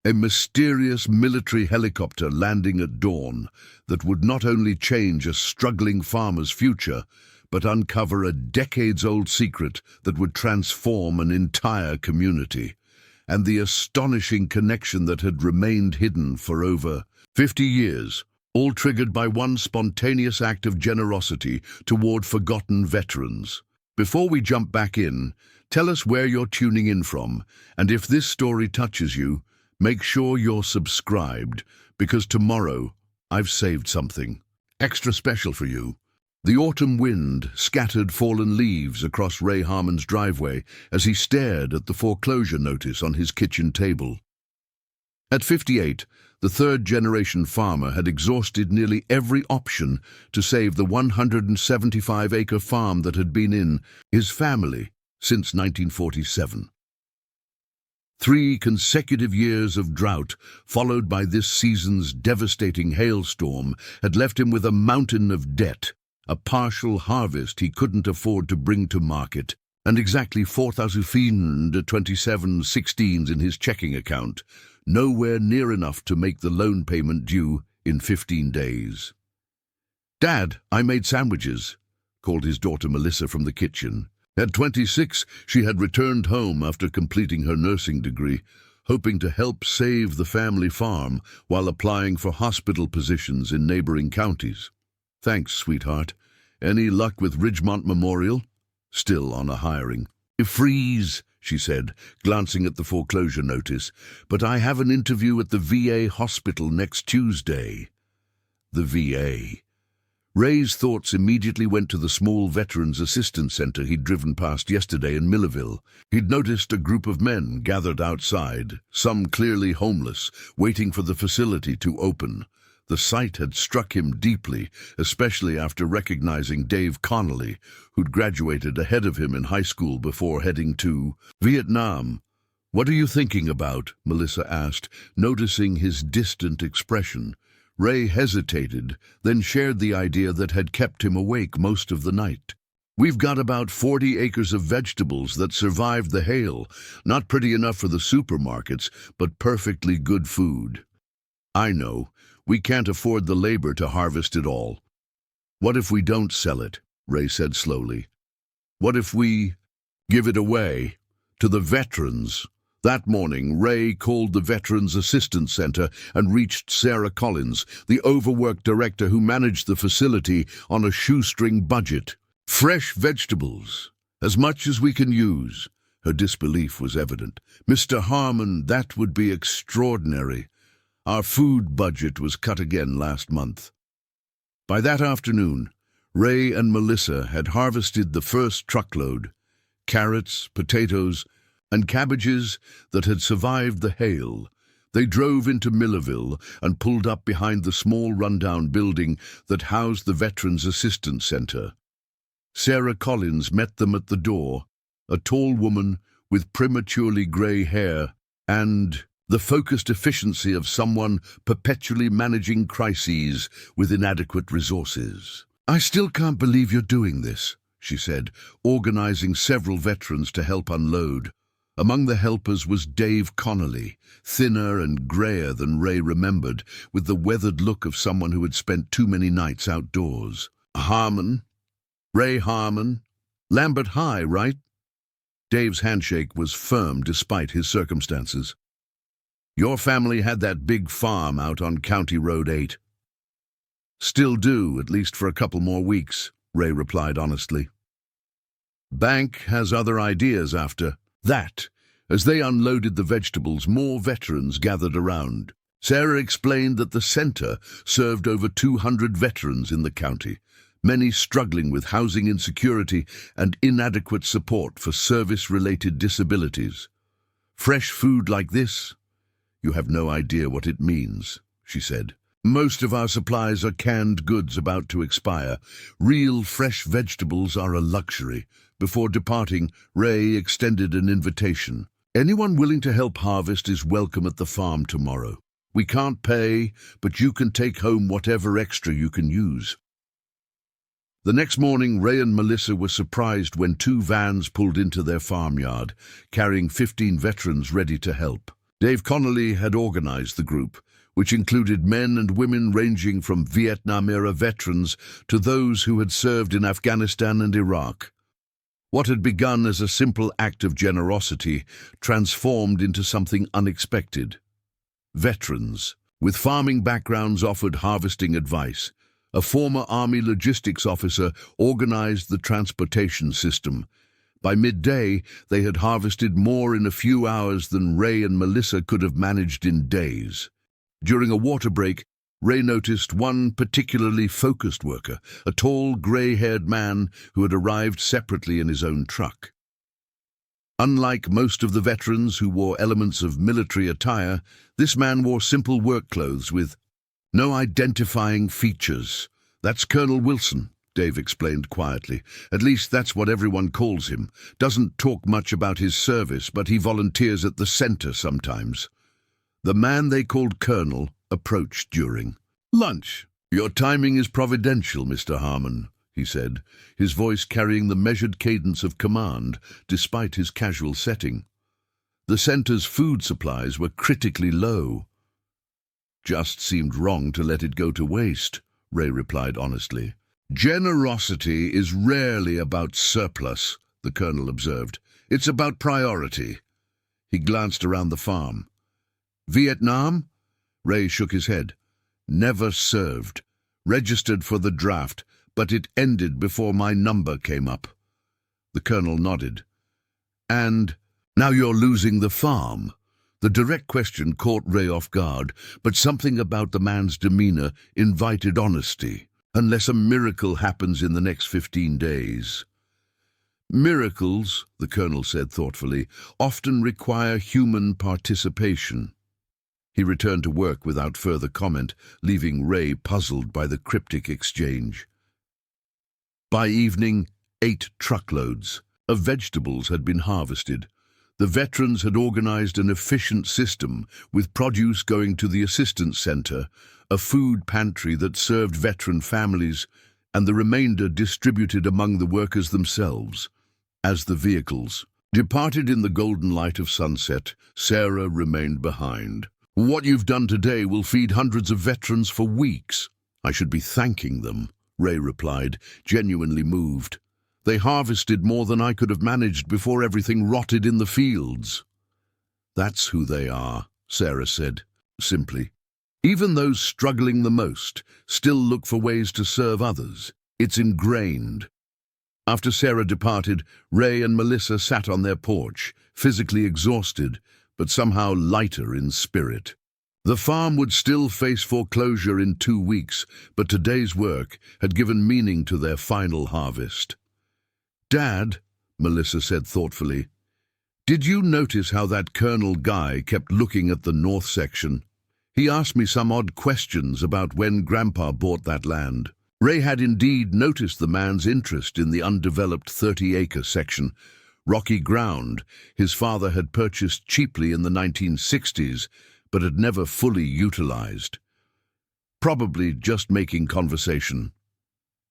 A mysterious military helicopter landing at dawn that would not only change a struggling farmer's future, but uncover a decades-old secret that would transform an entire community, and the astonishing connection that had remained hidden for over 50 years, all triggered by one spontaneous act of generosity toward forgotten veterans. Before we jump back in, tell us where you're tuning in from, and if this story touches you, make sure you're subscribed, because tomorrow I've saved something extra special for you. The autumn wind scattered fallen leaves across Ray Harmon's driveway as he stared at the foreclosure notice on his kitchen table. At 58, the third-generation farmer had exhausted nearly every option to save the 175-acre farm that had been in his family since 1947. 3 consecutive years of drought, followed by this season's devastating hailstorm, had left him with a mountain of debt, a partial harvest he couldn't afford to bring to market, and exactly 4,427.16 in his checking account, nowhere near enough to make the loan payment due in 15 days. "Dad, I made sandwiches," called his daughter Melissa from the kitchen. At 26, she had returned home after completing her nursing degree, hoping to help save the family farm while applying for hospital positions in neighboring counties. "Thanks, sweetheart. Any luck with Ridgemont Memorial?" "Still on a hiring." "Freeze," she said, glancing at the foreclosure notice, "but I have an interview at the VA hospital next Tuesday." The VA. Ray's thoughts immediately went to the small Veterans Assistance Center he'd driven past yesterday in Millerville. He'd noticed a group of men gathered outside, some clearly homeless, waiting for the facility to open. The sight had struck him deeply, especially after recognizing Dave Connolly, who'd graduated ahead of him in high school before heading to Vietnam. "What are you thinking about?" Melissa asked, noticing his distant expression. Ray hesitated, then shared the idea that had kept him awake most of the night. "We've got about 40 acres of vegetables that survived the hail. Not pretty enough for the supermarkets, but perfectly good food." "I know. We can't afford the labor to harvest it all." "What if we don't sell it?" Ray said slowly. "What if we give it away to the veterans?" That morning, Ray called the Veterans Assistance Center and reached Sarah Collins, the overworked director who managed the facility on a shoestring budget. "Fresh vegetables, as much as we can use." Her disbelief was evident. "Mr. Harmon, that would be extraordinary. Our food budget was cut again last month." By that afternoon, Ray and Melissa had harvested the first truckload: carrots, potatoes, and cabbages that had survived the hail. They drove into Millerville and pulled up behind the small rundown building that housed the Veterans Assistance Center. Sarah Collins met them at the door, a tall woman with prematurely gray hair and the focused efficiency of someone perpetually managing crises with inadequate resources. "I still can't believe you're doing this," she said, organizing several veterans to help unload. Among the helpers was Dave Connolly, thinner and grayer than Ray remembered, with the weathered look of someone who had spent too many nights outdoors. "Harmon? Ray Harmon? Lambert High, right?" Dave's handshake was firm despite his circumstances. "Your family had that big farm out on County Road 8. "Still do, at least for a couple more weeks," Ray replied honestly. "Bank has other ideas after that." As they unloaded the vegetables, more veterans gathered around. Sarah explained that the center served over 200 veterans in the county, many struggling with housing insecurity and inadequate support for service-related disabilities. "Fresh food like this? You have no idea what it means," she said. "Most of our supplies are canned goods about to expire. Real fresh vegetables are a luxury." Before departing, Ray extended an invitation. "Anyone willing to help harvest is welcome at the farm tomorrow. We can't pay, but you can take home whatever extra you can use." The next morning, Ray and Melissa were surprised when 2 vans pulled into their farmyard, carrying 15 veterans ready to help. Dave Connolly had organized the group, which included men and women ranging from Vietnam-era veterans to those who had served in Afghanistan and Iraq. What had begun as a simple act of generosity transformed into something unexpected. Veterans, with farming backgrounds, offered harvesting advice. A former Army logistics officer organized the transportation system. By midday, they had harvested more in a few hours than Ray and Melissa could have managed in days. During a water break, Ray noticed one particularly focused worker, a tall, grey-haired man who had arrived separately in his own truck. Unlike most of the veterans who wore elements of military attire, this man wore simple work clothes with no identifying features. "That's Colonel Wilson," Dave explained quietly. "At least that's what everyone calls him. Doesn't talk much about his service, but he volunteers at the center sometimes." The man they called Colonel approached during lunch. "Your timing is providential, Mr. Harmon," he said, his voice carrying the measured cadence of command despite his casual setting. "The center's food supplies were critically low." "Just seemed wrong to let it go to waste," Ray replied honestly. "Generosity is rarely about surplus," the colonel observed. "It's about priority." He glanced around the farm. "Vietnam?" Ray shook his head. "Never served. Registered for the draft, but it ended before my number came up." The colonel nodded. "And now you're losing the farm?" The direct question caught Ray off guard, but something about the man's demeanor invited honesty. "Unless a miracle happens in the next 15 days. "Miracles," the colonel said thoughtfully, "often require human participation." He returned to work without further comment, leaving Ray puzzled by the cryptic exchange. By evening, 8 truckloads of vegetables had been harvested. The veterans had organized an efficient system, with produce going to the assistance center, a food pantry that served veteran families, and the remainder distributed among the workers themselves. As the vehicles departed in the golden light of sunset, Sarah remained behind. "What you've done today will feed hundreds of veterans for weeks." "I should be thanking them," Ray replied, genuinely moved. "They harvested more than I could have managed before everything rotted in the fields." "That's who they are," Sarah said, simply. "Even those struggling the most still look for ways to serve others. It's ingrained." After Sarah departed, Ray and Melissa sat on their porch, physically exhausted, but somehow lighter in spirit. The farm would still face foreclosure in 2 weeks, but today's work had given meaning to their final harvest. "Dad," Melissa said thoughtfully, "did you notice how that Colonel guy kept looking at the north section? He asked me some odd questions about when Grandpa bought that land." Ray had indeed noticed the man's interest in the undeveloped 30-acre section, rocky ground his father had purchased cheaply in the 1960s, but had never fully utilized. Probably just making conversation.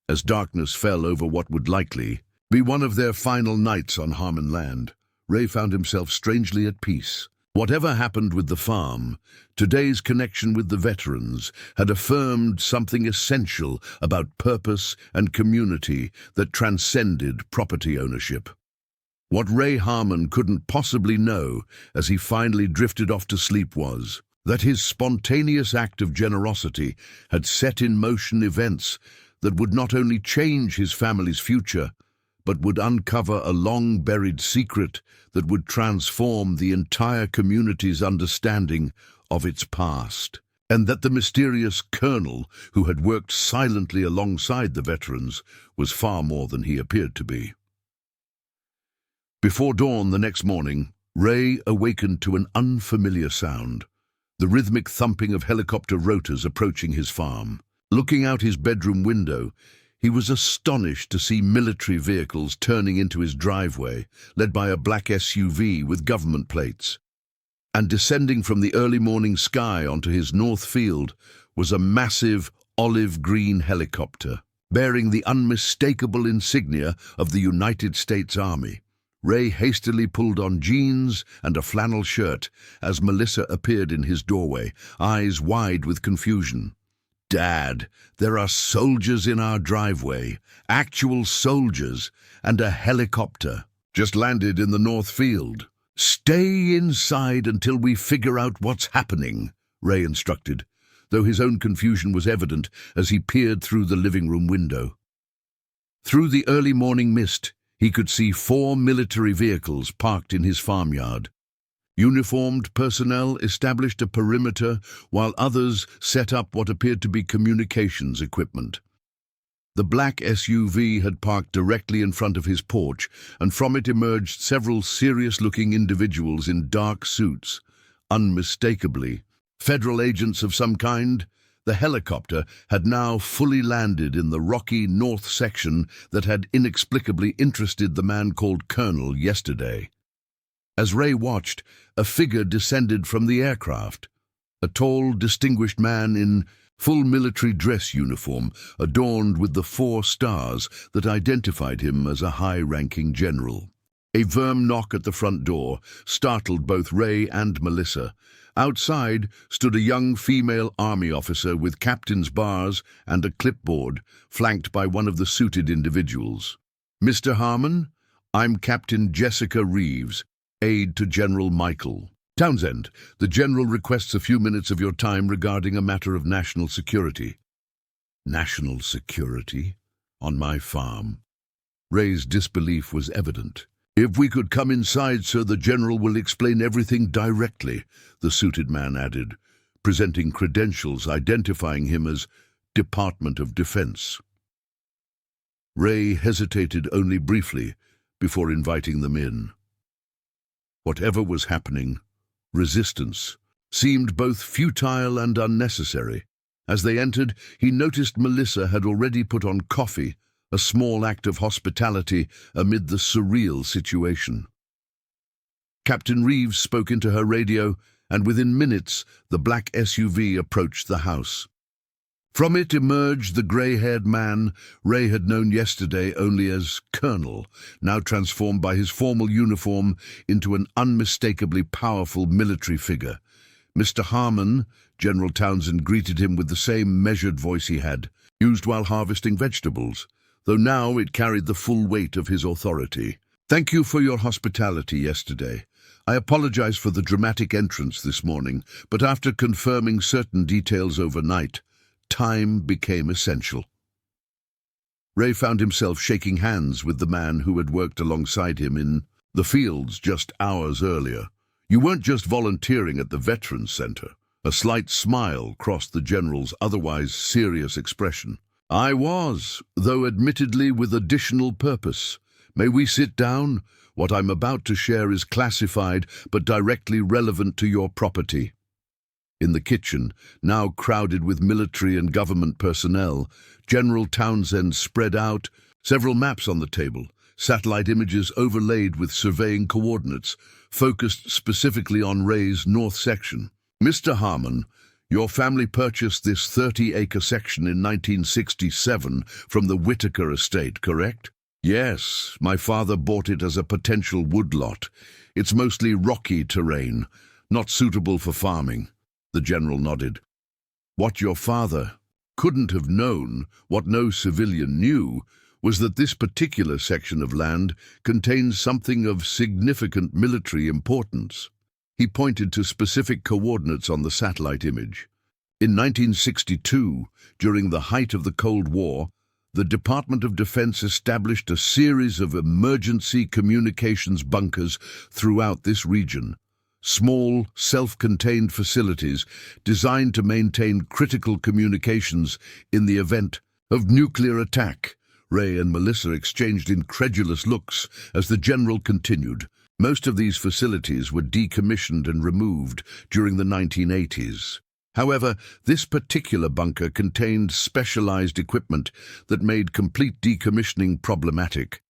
As darkness fell over what would likely be one of their final nights on Harmon land, Ray found himself strangely at peace. Whatever happened with the farm, today's connection with the veterans had affirmed something essential about purpose and community that transcended property ownership. What Ray Harmon couldn't possibly know as he finally drifted off to sleep was that his spontaneous act of generosity had set in motion events that would not only change his family's future, but would uncover a long-buried secret that would transform the entire community's understanding of its past, and that the mysterious colonel who had worked silently alongside the veterans was far more than he appeared to be. Before dawn the next morning, Ray awakened to an unfamiliar sound, the rhythmic thumping of helicopter rotors approaching his farm. Looking out his bedroom window, he was astonished to see military vehicles turning into his driveway, led by a black SUV with government plates. And descending from the early morning sky onto his north field was a massive olive-green helicopter, bearing the unmistakable insignia of the United States Army. Ray hastily pulled on jeans and a flannel shirt as Melissa appeared in his doorway, eyes wide with confusion. "Dad, there are soldiers in our driveway, actual soldiers, and a helicopter. Just landed in the North Field. Stay inside until we figure out what's happening," Ray instructed, though his own confusion was evident as he peered through the living room window. Through the early morning mist, he could see 4 military vehicles parked in his farmyard. Uniformed personnel established a perimeter while others set up what appeared to be communications equipment. The black SUV had parked directly in front of his porch, and from it emerged several serious-looking individuals in dark suits, unmistakably federal agents of some kind. The helicopter had now fully landed in the rocky north section that had inexplicably interested the man called Colonel yesterday. As Ray watched, a figure descended from the aircraft. A tall, distinguished man in full military dress uniform, adorned with the 4 stars that identified him as a high-ranking general. A firm knock at the front door startled both Ray and Melissa. Outside stood a young female army officer with captain's bars and a clipboard, flanked by one of the suited individuals. "Mr. Harmon, I'm Captain Jessica Reeves, aide to General Michael Townsend. The General requests a few minutes of your time regarding a matter of national security." "National security? On my farm?" Ray's disbelief was evident. "If we could come inside, sir, the General will explain everything directly," the suited man added, presenting credentials identifying him as Department of Defense. Ray hesitated only briefly before inviting them in. Whatever was happening, resistance, seemed both futile and unnecessary. As they entered, he noticed Melissa had already put on coffee, a small act of hospitality amid the surreal situation. Captain Reeves spoke into her radio, and within minutes the black SUV approached the house. From it emerged the grey-haired man Ray had known yesterday only as Colonel, now transformed by his formal uniform into an unmistakably powerful military figure. "Mr. Harmon," General Townsend greeted him with the same measured voice he had used while harvesting vegetables, though now it carried the full weight of his authority. "Thank you for your hospitality yesterday. I apologize for the dramatic entrance this morning, but after confirming certain details overnight, time became essential." Ray found himself shaking hands with the man who had worked alongside him in the fields just hours earlier. "You weren't just volunteering at the Veterans Center." A slight smile crossed the General's otherwise serious expression. "I was, though admittedly with additional purpose. May we sit down? What I'm about to share is classified but directly relevant to your property." In the kitchen, now crowded with military and government personnel, General Townsend spread out several maps on the table, satellite images overlaid with surveying coordinates, focused specifically on Ray's north section. "Mr. Harmon, your family purchased this 30-acre section in 1967 from the Whitaker estate, correct?" "Yes, my father bought it as a potential woodlot. It's mostly rocky terrain, not suitable for farming." The general nodded. "What your father couldn't have known, what no civilian knew, was that this particular section of land contains something of significant military importance." He pointed to specific coordinates on the satellite image. In 1962, during the height of the Cold War, the Department of Defense established a series of emergency communications bunkers throughout this region. Small, self-contained facilities designed to maintain critical communications in the event of nuclear attack. Ray and Melissa exchanged incredulous looks as the general continued. Most of these facilities were decommissioned and removed during the 1980s. However, this particular bunker contained specialized equipment that made complete decommissioning problematic.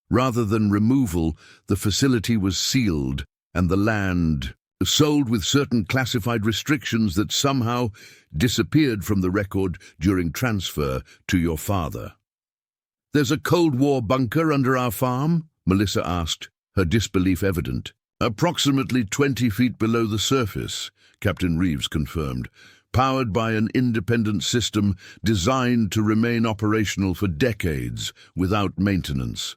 Rather than removal, the facility was sealed and the land sold with certain classified restrictions that somehow disappeared from the record during transfer to your father. "There's a Cold War bunker under our farm?" Melissa asked, her disbelief evident. "Approximately 20 feet below the surface," Captain Reeves confirmed, "powered by an independent system designed to remain operational for decades without maintenance."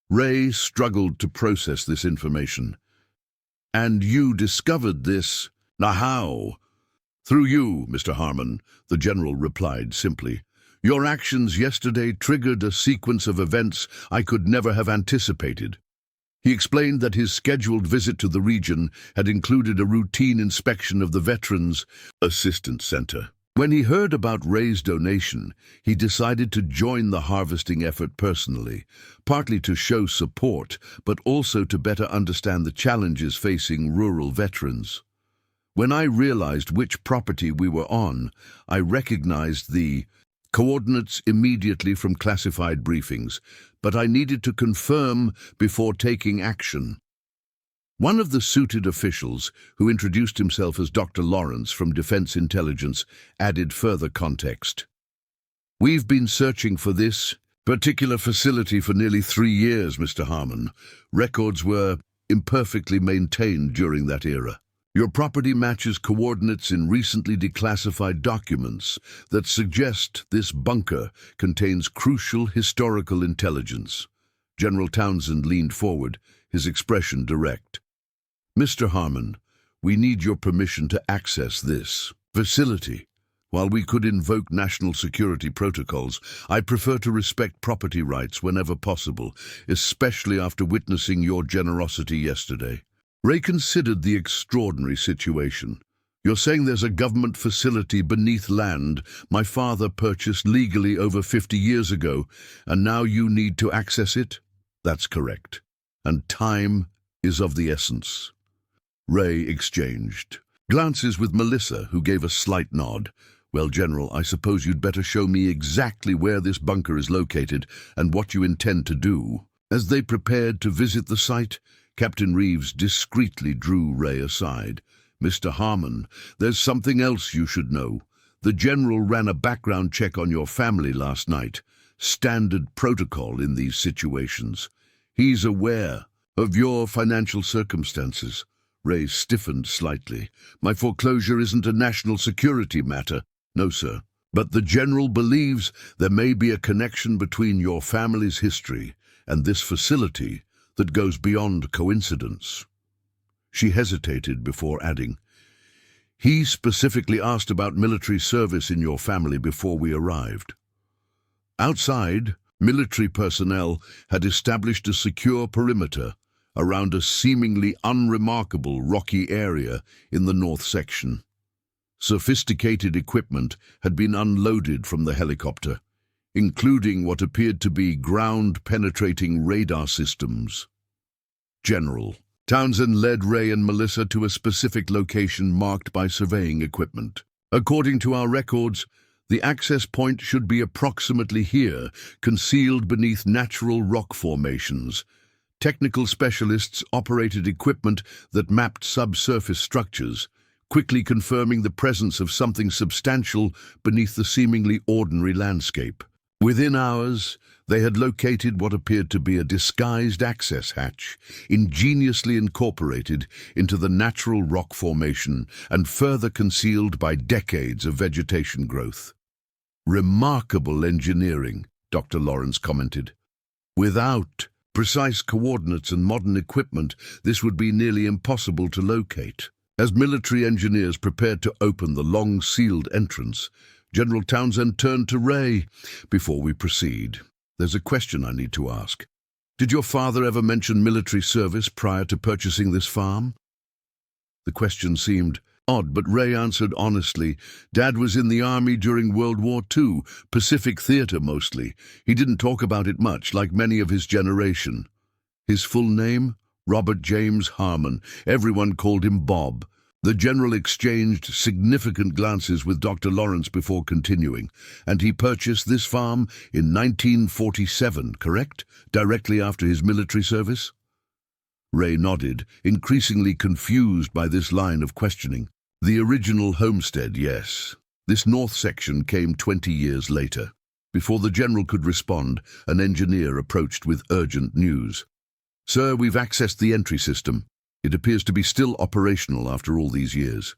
Ray struggled to process this information. "And you discovered this? Now how?" "Through you, Mr. Harmon," the general replied simply. "Your actions yesterday triggered a sequence of events I could never have anticipated." He explained that his scheduled visit to the region had included a routine inspection of the Veterans Assistance Center. When he heard about Ray's donation, he decided to join the harvesting effort personally, partly to show support, but also to better understand the challenges facing rural veterans. When I realized which property we were on, I recognized the coordinates immediately from classified briefings, but I needed to confirm before taking action. One of the suited officials, who introduced himself as Dr. Lawrence from Defense Intelligence, added further context. "We've been searching for this particular facility for nearly 3 years, Mr. Harmon. Records were imperfectly maintained during that era. Your property matches coordinates in recently declassified documents that suggest this bunker contains crucial historical intelligence." General Townsend leaned forward, his expression direct. "Mr. Harmon, we need your permission to access this facility. While we could invoke national security protocols, I prefer to respect property rights whenever possible, especially after witnessing your generosity yesterday." Ray considered the extraordinary situation. "You're saying there's a government facility beneath land my father purchased legally over 50 years ago, and now you need to access it?" "That's correct. And time is of the essence." Ray exchanged glances with Melissa, who gave a slight nod. "Well, General, I suppose you'd better show me exactly where this bunker is located and what you intend to do." As they prepared to visit the site, Captain Reeves discreetly drew Ray aside. "Mr. Harmon, there's something else you should know. The General ran a background check on your family last night. Standard protocol in these situations. He's aware of your financial circumstances." Ray stiffened slightly. "My foreclosure isn't a national security matter." "No, sir. But the General believes there may be a connection between your family's history and this facility that goes beyond coincidence." She hesitated before adding, "He specifically asked about military service in your family before we arrived." Outside, military personnel had established a secure perimeter around a seemingly unremarkable rocky area in the north section. Sophisticated equipment had been unloaded from the helicopter, including what appeared to be ground-penetrating radar systems. "General." Townsend led Ray and Melissa to a specific location marked by surveying equipment. "According to our records, the access point should be approximately here, concealed beneath natural rock formations. Technical specialists operated equipment that mapped subsurface structures, quickly confirming the presence of something substantial beneath the seemingly ordinary landscape. Within hours, they had located what appeared to be a disguised access hatch, ingeniously incorporated into the natural rock formation and further concealed by decades of vegetation growth. "Remarkable engineering," Dr. Lawrence commented. "Without precise coordinates and modern equipment, this would be nearly impossible to locate." As military engineers prepared to open the long-sealed entrance, General Townsend turned to Ray. "Before we proceed, there's a question I need to ask. Did your father ever mention military service prior to purchasing this farm?" The question seemed odd, but Ray answered honestly. "Dad was in the army during World War II, Pacific Theater mostly. He didn't talk about it much, like many of his generation." His full name? Robert James Harmon. Everyone called him Bob. The general exchanged significant glances with Dr. Lawrence before continuing. "And he purchased this farm in 1947, correct? Directly after his military service?" Ray nodded, increasingly confused by this line of questioning. "The original homestead, yes. This north section came 20 years later." Before the general could respond, an engineer approached with urgent news. Sir, we've accessed the entry system. It appears to be still operational after all these years.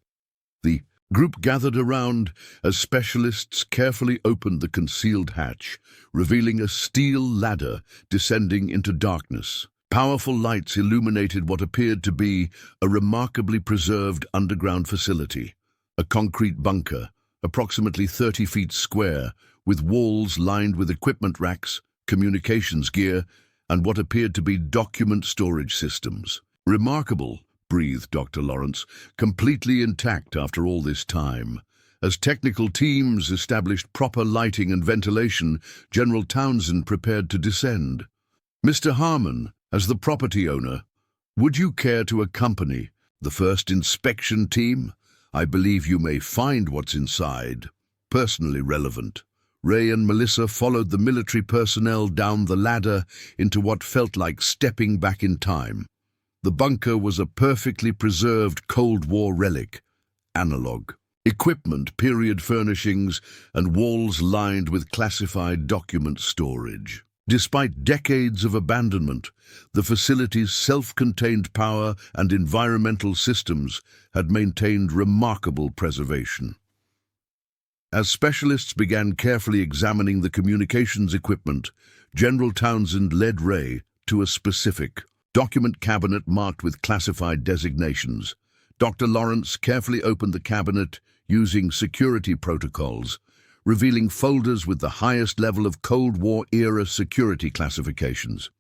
The group gathered around as specialists carefully opened the concealed hatch, revealing a steel ladder descending into darkness. Powerful lights illuminated what appeared to be a remarkably preserved underground facility, a concrete bunker, approximately 30 feet square, with walls lined with equipment racks, communications gear, and what appeared to be document storage systems. Remarkable, breathed Dr. Lawrence, completely intact after all this time. As technical teams established proper lighting and ventilation, General Townsend prepared to descend. Mr. Harmon, as the property owner, would you care to accompany the first inspection team? I believe you may find what's inside personally relevant. Ray and Melissa followed the military personnel down the ladder into what felt like stepping back in time. The bunker was a perfectly preserved Cold War relic, analog. Equipment, period furnishings, and walls lined with classified document storage. Despite decades of abandonment, the facility's self-contained power and environmental systems had maintained remarkable preservation. As specialists began carefully examining the communications equipment, General Townsend led Ray to a specific document cabinet marked with classified designations. Dr. Lawrence carefully opened the cabinet using security protocols, revealing folders with the highest level of Cold War-era security classifications.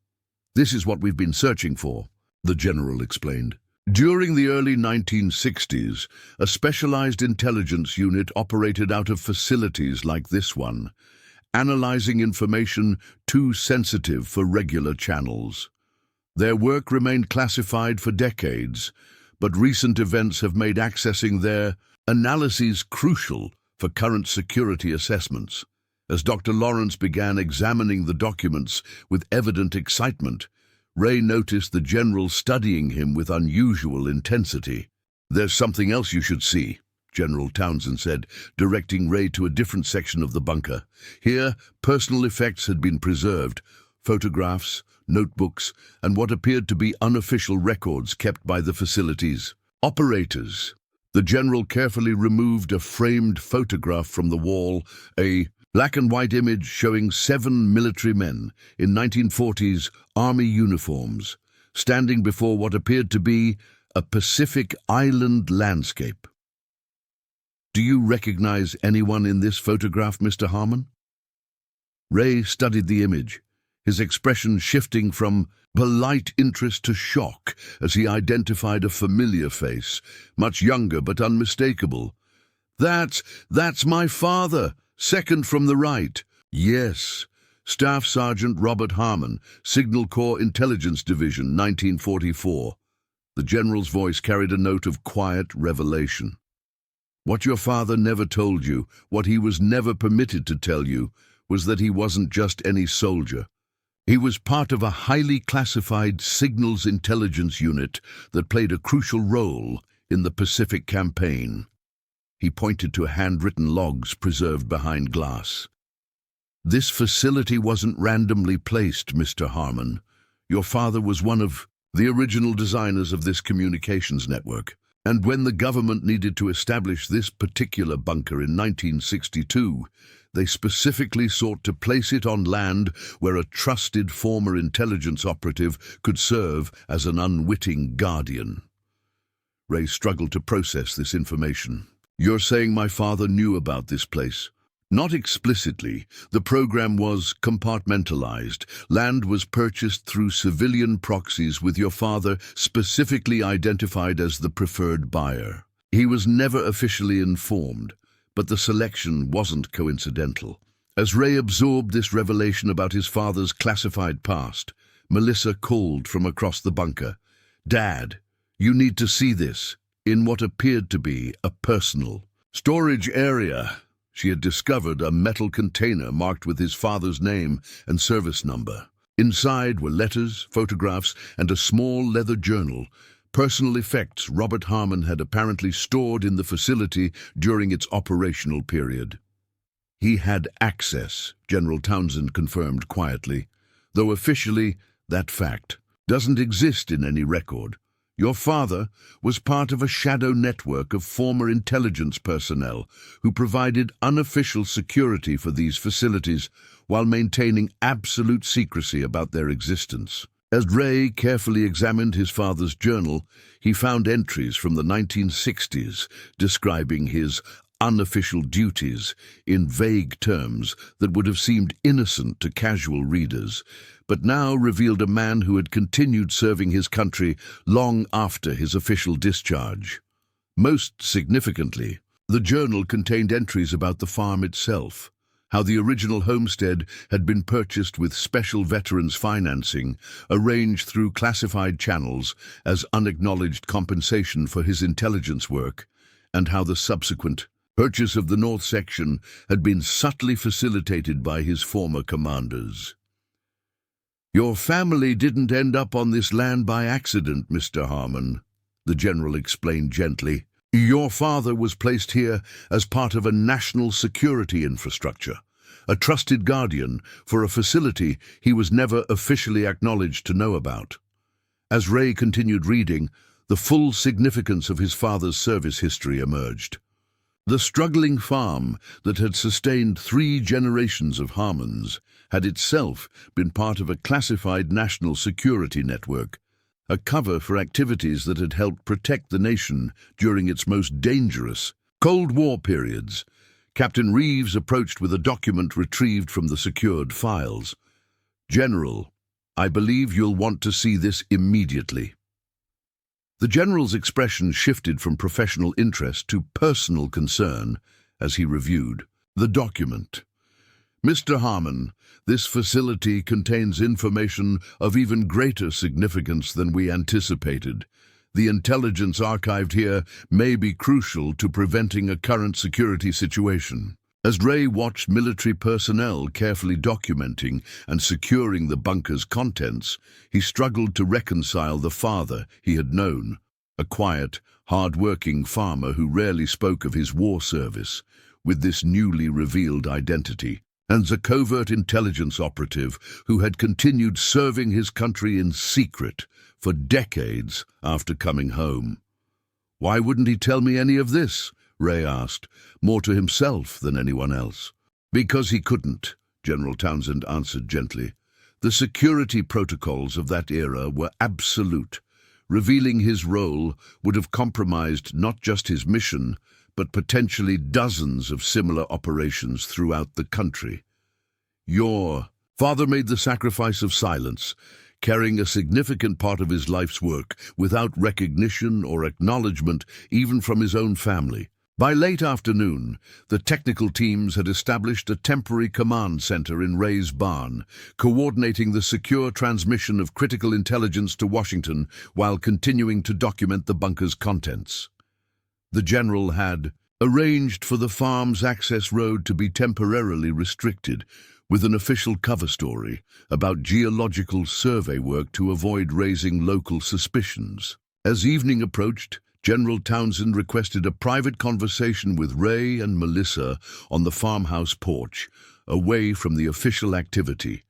This is what we've been searching for, the general explained. During the early 1960s, a specialized intelligence unit operated out of facilities like this one, analyzing information too sensitive for regular channels. Their work remained classified for decades, but recent events have made accessing their analyses crucial for current security assessments. As Dr. Lawrence began examining the documents with evident excitement, Ray noticed the general studying him with unusual intensity. "There's something else you should see," General Townsend said, directing Ray to a different section of the bunker. Here, personal effects had been preserved, photographs, notebooks, and what appeared to be unofficial records kept by the facility's operators. The general carefully removed a framed photograph from the wall, a black and white image showing 7 military men in 1940s Army uniforms, standing before what appeared to be a Pacific island landscape. "Do you recognize anyone in this photograph, Mr. Harmon?" Ray studied the image, his expression shifting from polite interest to shock as he identified a familiar face, much younger but unmistakable. That's my father, second from the right." "Yes, Staff Sergeant Robert Harmon, Signal Corps Intelligence Division, 1944. The general's voice carried a note of quiet revelation. "What your father never told you, what he was never permitted to tell you, was that he wasn't just any soldier. He was part of a highly classified signals intelligence unit that played a crucial role in the Pacific campaign." He pointed to handwritten logs preserved behind glass. "This facility wasn't randomly placed, Mr. Harmon. Your father was one of the original designers of this communications network. And when the government needed to establish this particular bunker in 1962, they specifically sought to place it on land where a trusted former intelligence operative could serve as an unwitting guardian." Ray struggled to process this information. "You're saying my father knew about this place?" "Not explicitly. The program was compartmentalized. Land was purchased through civilian proxies with your father specifically identified as the preferred buyer. He was never officially informed, but the selection wasn't coincidental." As Ray absorbed this revelation about his father's classified past, Melissa called from across the bunker, "Dad, you need to see this," in what appeared to be a personal storage area. She had discovered a metal container marked with his father's name and service number. Inside were letters, photographs, and a small leather journal, personal effects Robert Harmon had apparently stored in the facility during its operational period. "He had access," General Townsend confirmed quietly, though officially that fact doesn't exist in any record. Your father was part of a shadow network of former intelligence personnel who provided unofficial security for these facilities while maintaining absolute secrecy about their existence. As Ray carefully examined his father's journal, he found entries from the 1960s describing his unofficial duties in vague terms that would have seemed innocent to casual readers, but now revealed a man who had continued serving his country long after his official discharge. Most significantly, the journal contained entries about the farm itself, how the original homestead had been purchased with special veterans financing, arranged through classified channels as unacknowledged compensation for his intelligence work, and how the subsequent purchase of the north section had been subtly facilitated by his former commanders. "Your family didn't end up on this land by accident, Mr. Harmon," the general explained gently. "Your father was placed here as part of a national security infrastructure, a trusted guardian for a facility he was never officially acknowledged to know about." As Ray continued reading, the full significance of his father's service history emerged. The struggling farm that had sustained 3 generations of Harmons had itself been part of a classified national security network, a cover for activities that had helped protect the nation during its most dangerous Cold War periods. Captain Reeves approached with a document retrieved from the secured files. "General, I believe you'll want to see this immediately." The general's expression shifted from professional interest to personal concern as he reviewed the document. "Mr. Harmon, this facility contains information of even greater significance than we anticipated. The intelligence archived here may be crucial to preventing a current security situation." As Ray watched military personnel carefully documenting and securing the bunker's contents, he struggled to reconcile the father he had known, a quiet, hard-working farmer who rarely spoke of his war service, with this newly revealed identity, and a covert intelligence operative who had continued serving his country in secret for decades after coming home. "Why wouldn't he tell me any of this?" Ray asked, more to himself than anyone else. "Because he couldn't," General Townsend answered gently. "The security protocols of that era were absolute. Revealing his role would have compromised not just his mission, but potentially dozens of similar operations throughout the country. Your father made the sacrifice of silence, carrying a significant part of his life's work without recognition or acknowledgement even from his own family. By late afternoon, the technical teams had established a temporary command center in Ray's barn, coordinating the secure transmission of critical intelligence to Washington while continuing to document the bunker's contents. The general had arranged for the farm's access road to be temporarily restricted, with an official cover story about geological survey work to avoid raising local suspicions. As evening approached, General Townsend requested a private conversation with Ray and Melissa on the farmhouse porch, away from the official activity.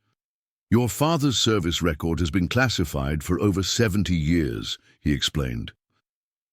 "Your father's service record has been classified for over 70 years, he explained.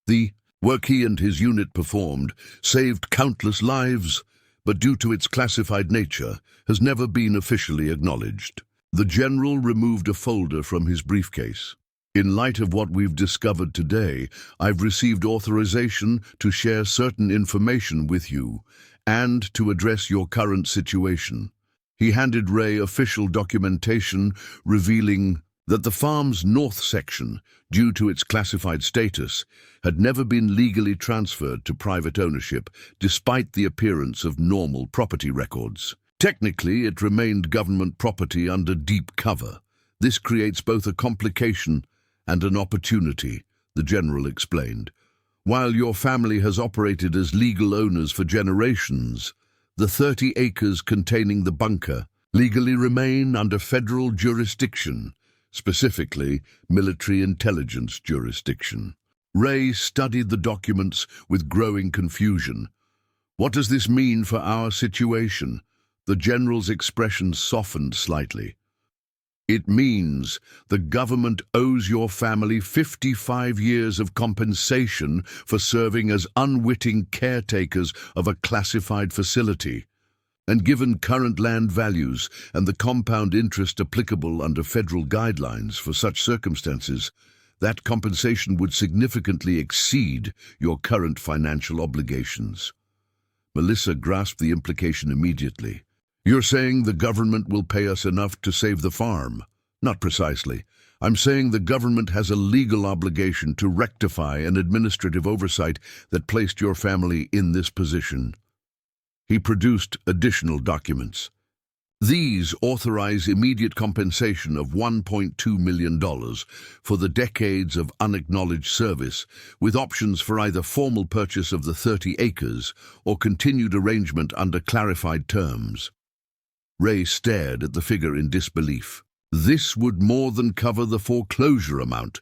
"The work he and his unit performed saved countless lives, but due to its classified nature, has never been officially acknowledged." The general removed a folder from his briefcase. "In light of what we've discovered today, I've received authorization to share certain information with you and to address your current situation." He handed Ray official documentation revealing that the farm's north section, due to its classified status, had never been legally transferred to private ownership despite the appearance of normal property records. Technically, it remained government property under deep cover. This creates both a complication and an opportunity, the general explained. "While your family has operated as legal owners for generations, the 30 acres containing the bunker legally remain under federal jurisdiction, specifically military intelligence jurisdiction." Ray studied the documents with growing confusion. "What does this mean for our situation?" The general's expression softened slightly. It means the government owes your family 55 years of compensation for serving as unwitting caretakers of a classified facility. And given current land values and the compound interest applicable under federal guidelines for such circumstances, that compensation would significantly exceed your current financial obligations. Melissa grasped the implication immediately. You're saying the government will pay us enough to save the farm? Not precisely. I'm saying the government has a legal obligation to rectify an administrative oversight that placed your family in this position. He produced additional documents. These authorize immediate compensation of $1.2 million for the decades of unacknowledged service, with options for either formal purchase of the 30 acres or continued arrangement under clarified terms. Ray stared at the figure in disbelief. This would more than cover the foreclosure amount.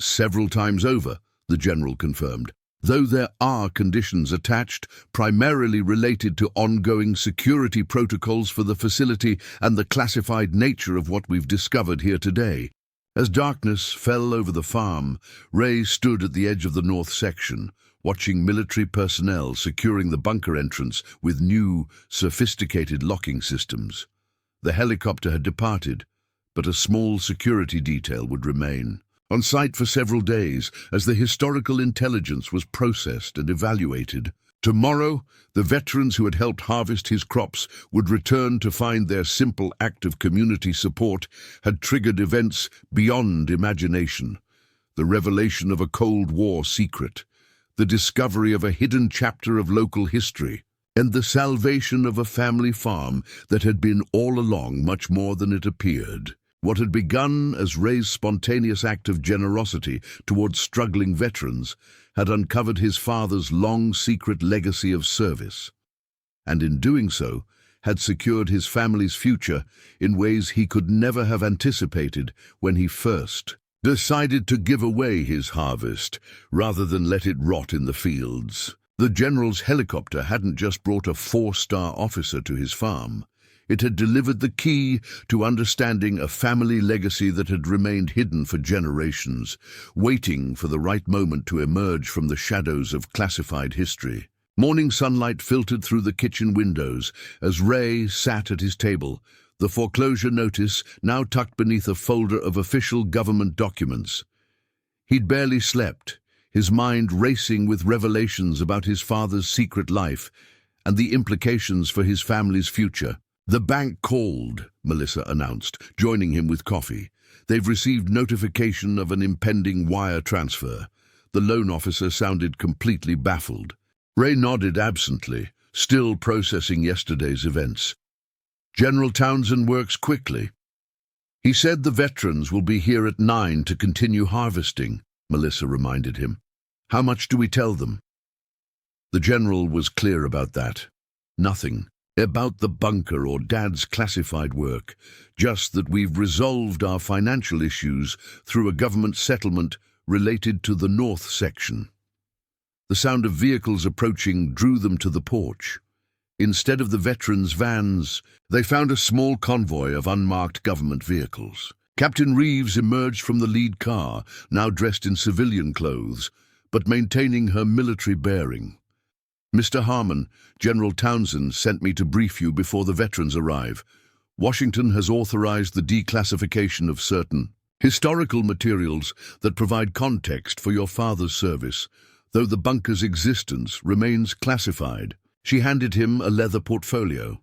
Several times over, the general confirmed, though there are conditions attached, primarily related to ongoing security protocols for the facility and the classified nature of what we've discovered here today. As darkness fell over the farm, Ray stood at the edge of the north section, watching military personnel securing the bunker entrance with new, sophisticated locking systems. The helicopter had departed, but a small security detail would remain on site for several days as the historical intelligence was processed and evaluated. Tomorrow, the veterans who had helped harvest his crops would return to find their simple act of community support had triggered events beyond imagination. The revelation of a Cold War secret, the discovery of a hidden chapter of local history, and the salvation of a family farm that had been all along much more than it appeared. What had begun as Ray's spontaneous act of generosity towards struggling veterans had uncovered his father's long secret legacy of service, and in doing so had secured his family's future in ways he could never have anticipated when he first decided to give away his harvest rather than let it rot in the fields. The general's helicopter hadn't just brought a 4-star officer to his farm. It had delivered the key to understanding a family legacy that had remained hidden for generations, waiting for the right moment to emerge from the shadows of classified history. Morning sunlight filtered through the kitchen windows as Ray sat at his table, the foreclosure notice now tucked beneath a folder of official government documents. He'd barely slept, his mind racing with revelations about his father's secret life and the implications for his family's future. The bank called, Melissa announced, joining him with coffee. They've received notification of an impending wire transfer. The loan officer sounded completely baffled. Ray nodded absently, still processing yesterday's events. General Townsend works quickly. He said the veterans will be here at 9 to continue harvesting, Melissa reminded him. How much do we tell them? The general was clear about that. Nothing about the bunker or Dad's classified work, just that we've resolved our financial issues through a government settlement related to the north section. The sound of vehicles approaching drew them to the porch. Instead of the veterans' vans, they found a small convoy of unmarked government vehicles. Captain Reeves emerged from the lead car, now dressed in civilian clothes, but maintaining her military bearing. Mr. Harmon, General Townsend sent me to brief you before the veterans arrive. Washington has authorized the declassification of certain historical materials that provide context for your father's service, though the bunker's existence remains classified. She handed him a leather portfolio.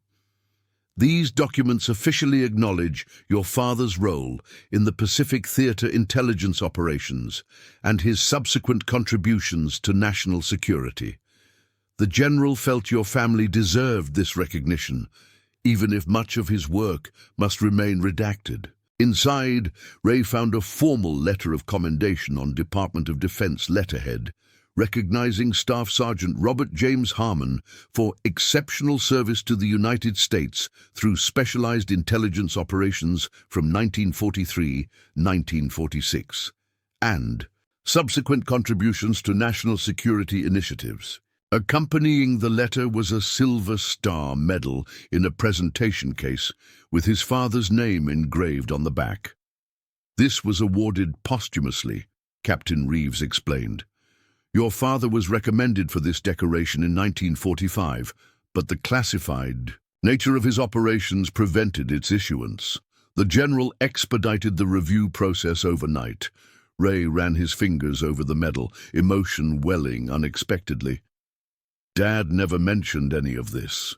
These documents officially acknowledge your father's role in the Pacific Theater intelligence operations and his subsequent contributions to national security. The general felt your family deserved this recognition, even if much of his work must remain redacted. Inside, Ray found a formal letter of commendation on Department of Defense letterhead, recognizing Staff Sergeant Robert James Harmon for exceptional service to the United States through specialized intelligence operations from 1943-1946, and subsequent contributions to national security initiatives. Accompanying the letter was a Silver Star medal in a presentation case with his father's name engraved on the back. This was awarded posthumously, Captain Reeves explained. Your father was recommended for this decoration in 1945, but the classified nature of his operations prevented its issuance. The general expedited the review process overnight. Ray ran his fingers over the medal, emotion welling unexpectedly. Dad never mentioned any of this.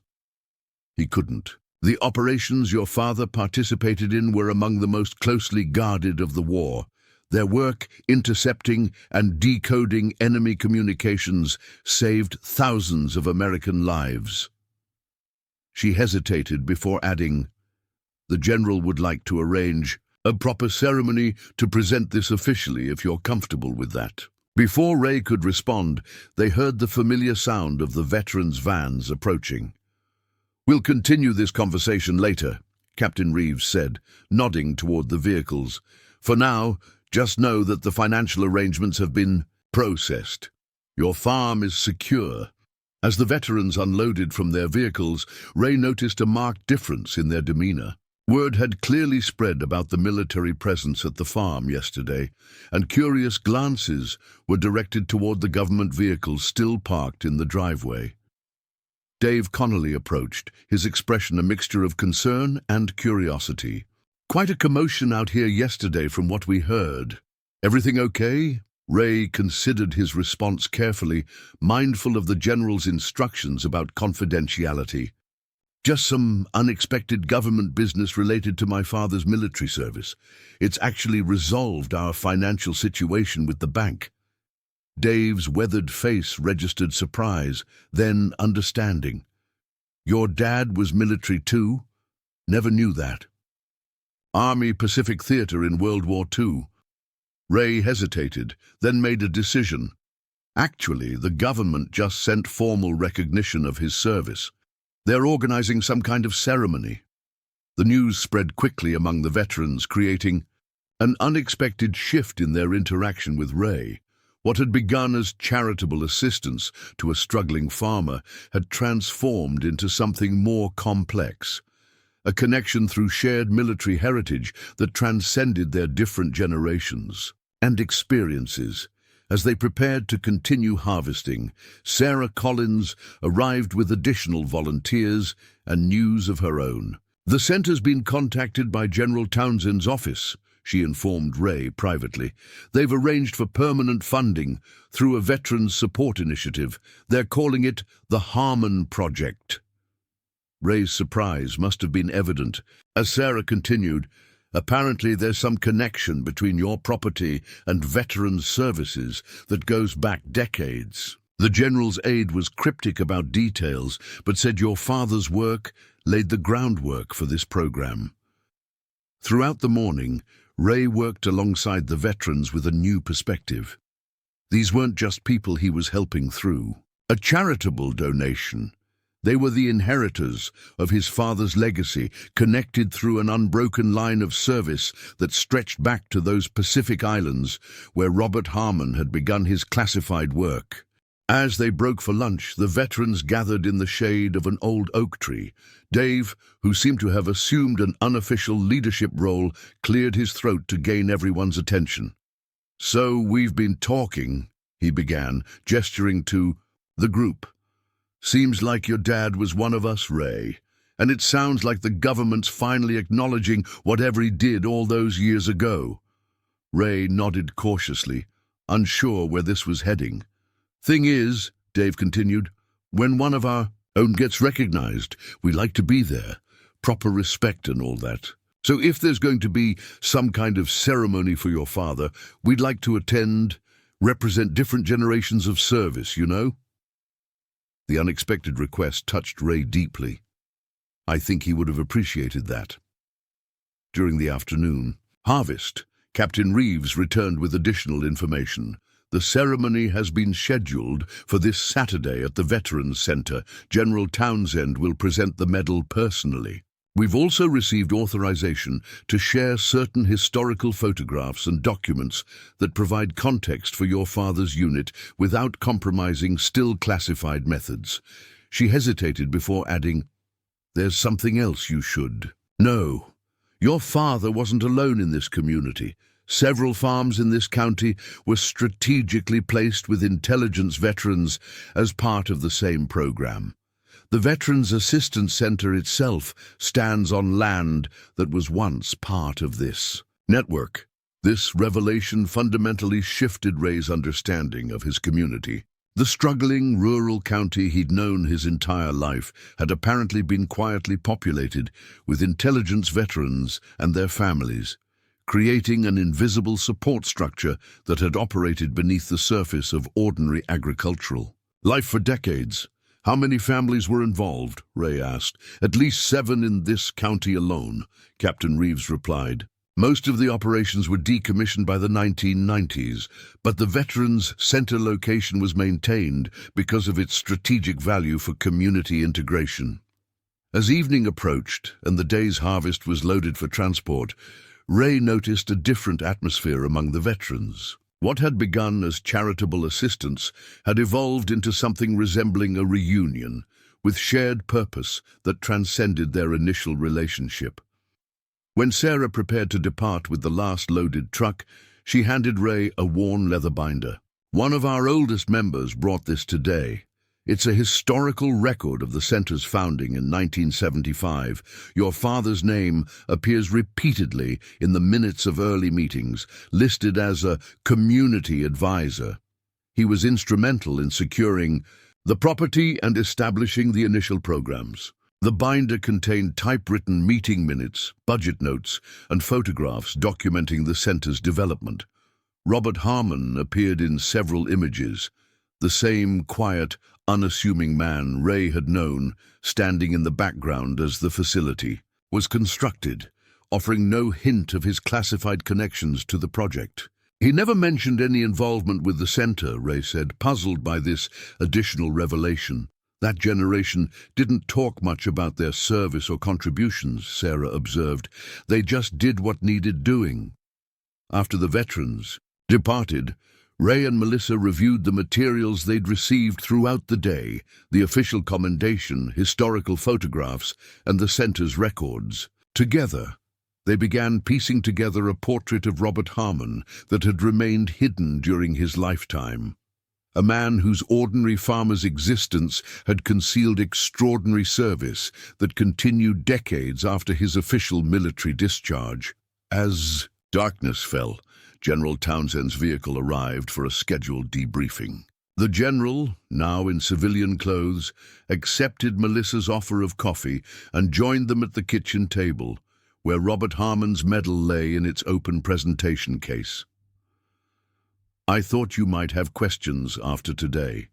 He couldn't. The operations your father participated in were among the most closely guarded of the war. Their work intercepting and decoding enemy communications saved thousands of American lives. She hesitated before adding, "The general would like to arrange a proper ceremony to present this officially if you're comfortable with that." Before Ray could respond, they heard the familiar sound of the veterans' vans approaching. "We'll continue this conversation later," Captain Reeves said, nodding toward the vehicles. "For now, just know that the financial arrangements have been processed. Your farm is secure." As the veterans unloaded from their vehicles, Ray noticed a marked difference in their demeanor. Word had clearly spread about the military presence at the farm yesterday, and curious glances were directed toward the government vehicles still parked in the driveway. Dave Connolly approached, his expression a mixture of concern and curiosity. "Quite a commotion out here yesterday from what we heard. Everything okay?" Ray considered his response carefully, mindful of the general's instructions about confidentiality. "Just some unexpected government business related to my father's military service. It's actually resolved our financial situation with the bank." Dave's weathered face registered surprise, then understanding. "Your dad was military too? Never knew that." "Army Pacific Theater in World War II. Ray hesitated, then made a decision. "Actually, the government just sent formal recognition of his service. They're organizing some kind of ceremony." The news spread quickly among the veterans, creating an unexpected shift in their interaction with Ray. What had begun as charitable assistance to a struggling farmer had transformed into something more complex. A connection through shared military heritage that transcended their different generations and experiences. As they prepared to continue harvesting, Sarah Collins arrived with additional volunteers and news of her own. "The center's been contacted by General Townsend's office," she informed Ray privately. "They've arranged for permanent funding through a veterans support initiative. They're calling it the Harmon Project." Ray's surprise must have been evident as Sarah continued, "Apparently there's some connection between your property and veterans services that goes back decades. The general's aide was cryptic about details, but said your father's work laid the groundwork for this program." Throughout the morning, Ray worked alongside the veterans with a new perspective. These weren't just people he was helping through a charitable donation. They were the inheritors of his father's legacy, connected through an unbroken line of service that stretched back to those Pacific islands where Robert Harmon had begun his classified work. As they broke for lunch, the veterans gathered in the shade of an old oak tree. Dave, who seemed to have assumed an unofficial leadership role, cleared his throat to gain everyone's attention. "So we've been talking," he began, gesturing to the group. "Seems like your dad was one of us, Ray, and it sounds like the government's finally acknowledging whatever he did all those years ago." Ray nodded cautiously, unsure where this was heading. "Thing is," Dave continued, "when one of our own gets recognized, we like to be there, proper respect and all that. So if there's going to be some kind of ceremony for your father, we'd like to attend, represent different generations of service, you know?" The unexpected request touched Ray deeply. I think he would have appreciated that. During the afternoon harvest, Captain Reeves returned with additional information. "The ceremony has been scheduled for this Saturday at the Veterans Center. General Townsend will present the medal personally." We've also received authorization to share certain historical photographs and documents that provide context for your father's unit without compromising still classified methods. She hesitated before adding, "There's something else you should know. Your father wasn't alone in this community. Several farms in this county were strategically placed with intelligence veterans as part of the same program. The Veterans Assistance Center itself stands on land that was once part of this network." This revelation fundamentally shifted Ray's understanding of his community. The struggling rural county he'd known his entire life had apparently been quietly populated with intelligence veterans and their families, creating an invisible support structure that had operated beneath the surface of ordinary agricultural life for decades. "How many families were involved?" Ray asked. "At least 7 in this county alone," Captain Reeves replied. "Most of the operations were decommissioned by the 1990s, but the Veterans Center location was maintained because of its strategic value for community integration." As evening approached and the day's harvest was loaded for transport, Ray noticed a different atmosphere among the veterans. What had begun as charitable assistance had evolved into something resembling a reunion, with shared purpose that transcended their initial relationship. When Sarah prepared to depart with the last loaded truck, she handed Ray a worn leather binder. "One of our oldest members brought this today. It's a historical record of the center's founding in 1975. Your father's name appears repeatedly in the minutes of early meetings, listed as a community advisor. He was instrumental in securing the property and establishing the initial programs." The binder contained typewritten meeting minutes, budget notes, and photographs documenting the center's development. Robert Harmon appeared in several images, the same quiet, unassuming man Ray had known, standing in the background as the facility was constructed, offering no hint of his classified connections to the project. "He never mentioned any involvement with the center," Ray said, puzzled by this additional revelation. "That generation didn't talk much about their service or contributions," Sarah observed. "They just did what needed doing." After the veterans departed, Ray and Melissa reviewed the materials they'd received throughout the day, the official commendation, historical photographs, and the center's records. Together, they began piecing together a portrait of Robert Harmon that had remained hidden during his lifetime. A man whose ordinary farmer's existence had concealed extraordinary service that continued decades after his official military discharge. As darkness fell, General Townsend's vehicle arrived for a scheduled debriefing. The general, now in civilian clothes, accepted Melissa's offer of coffee and joined them at the kitchen table, where Robert Harmon's medal lay in its open presentation case. "I thought you might have questions after today,"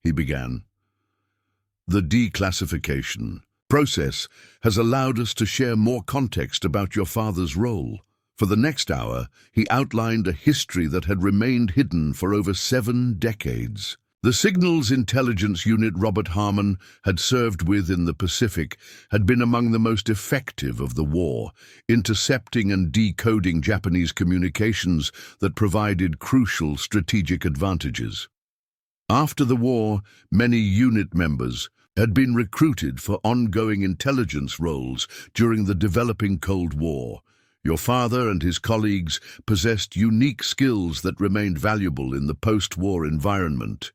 he began. "The declassification process has allowed us to share more context about your father's role." For the next hour, he outlined a history that had remained hidden for over 7 decades. The Signals Intelligence Unit Robert Harmon had served with in the Pacific had been among the most effective of the war, intercepting and decoding Japanese communications that provided crucial strategic advantages. After the war, many unit members had been recruited for ongoing intelligence roles during the developing Cold War. Your father and his colleagues possessed unique skills that remained valuable in the post-war environment,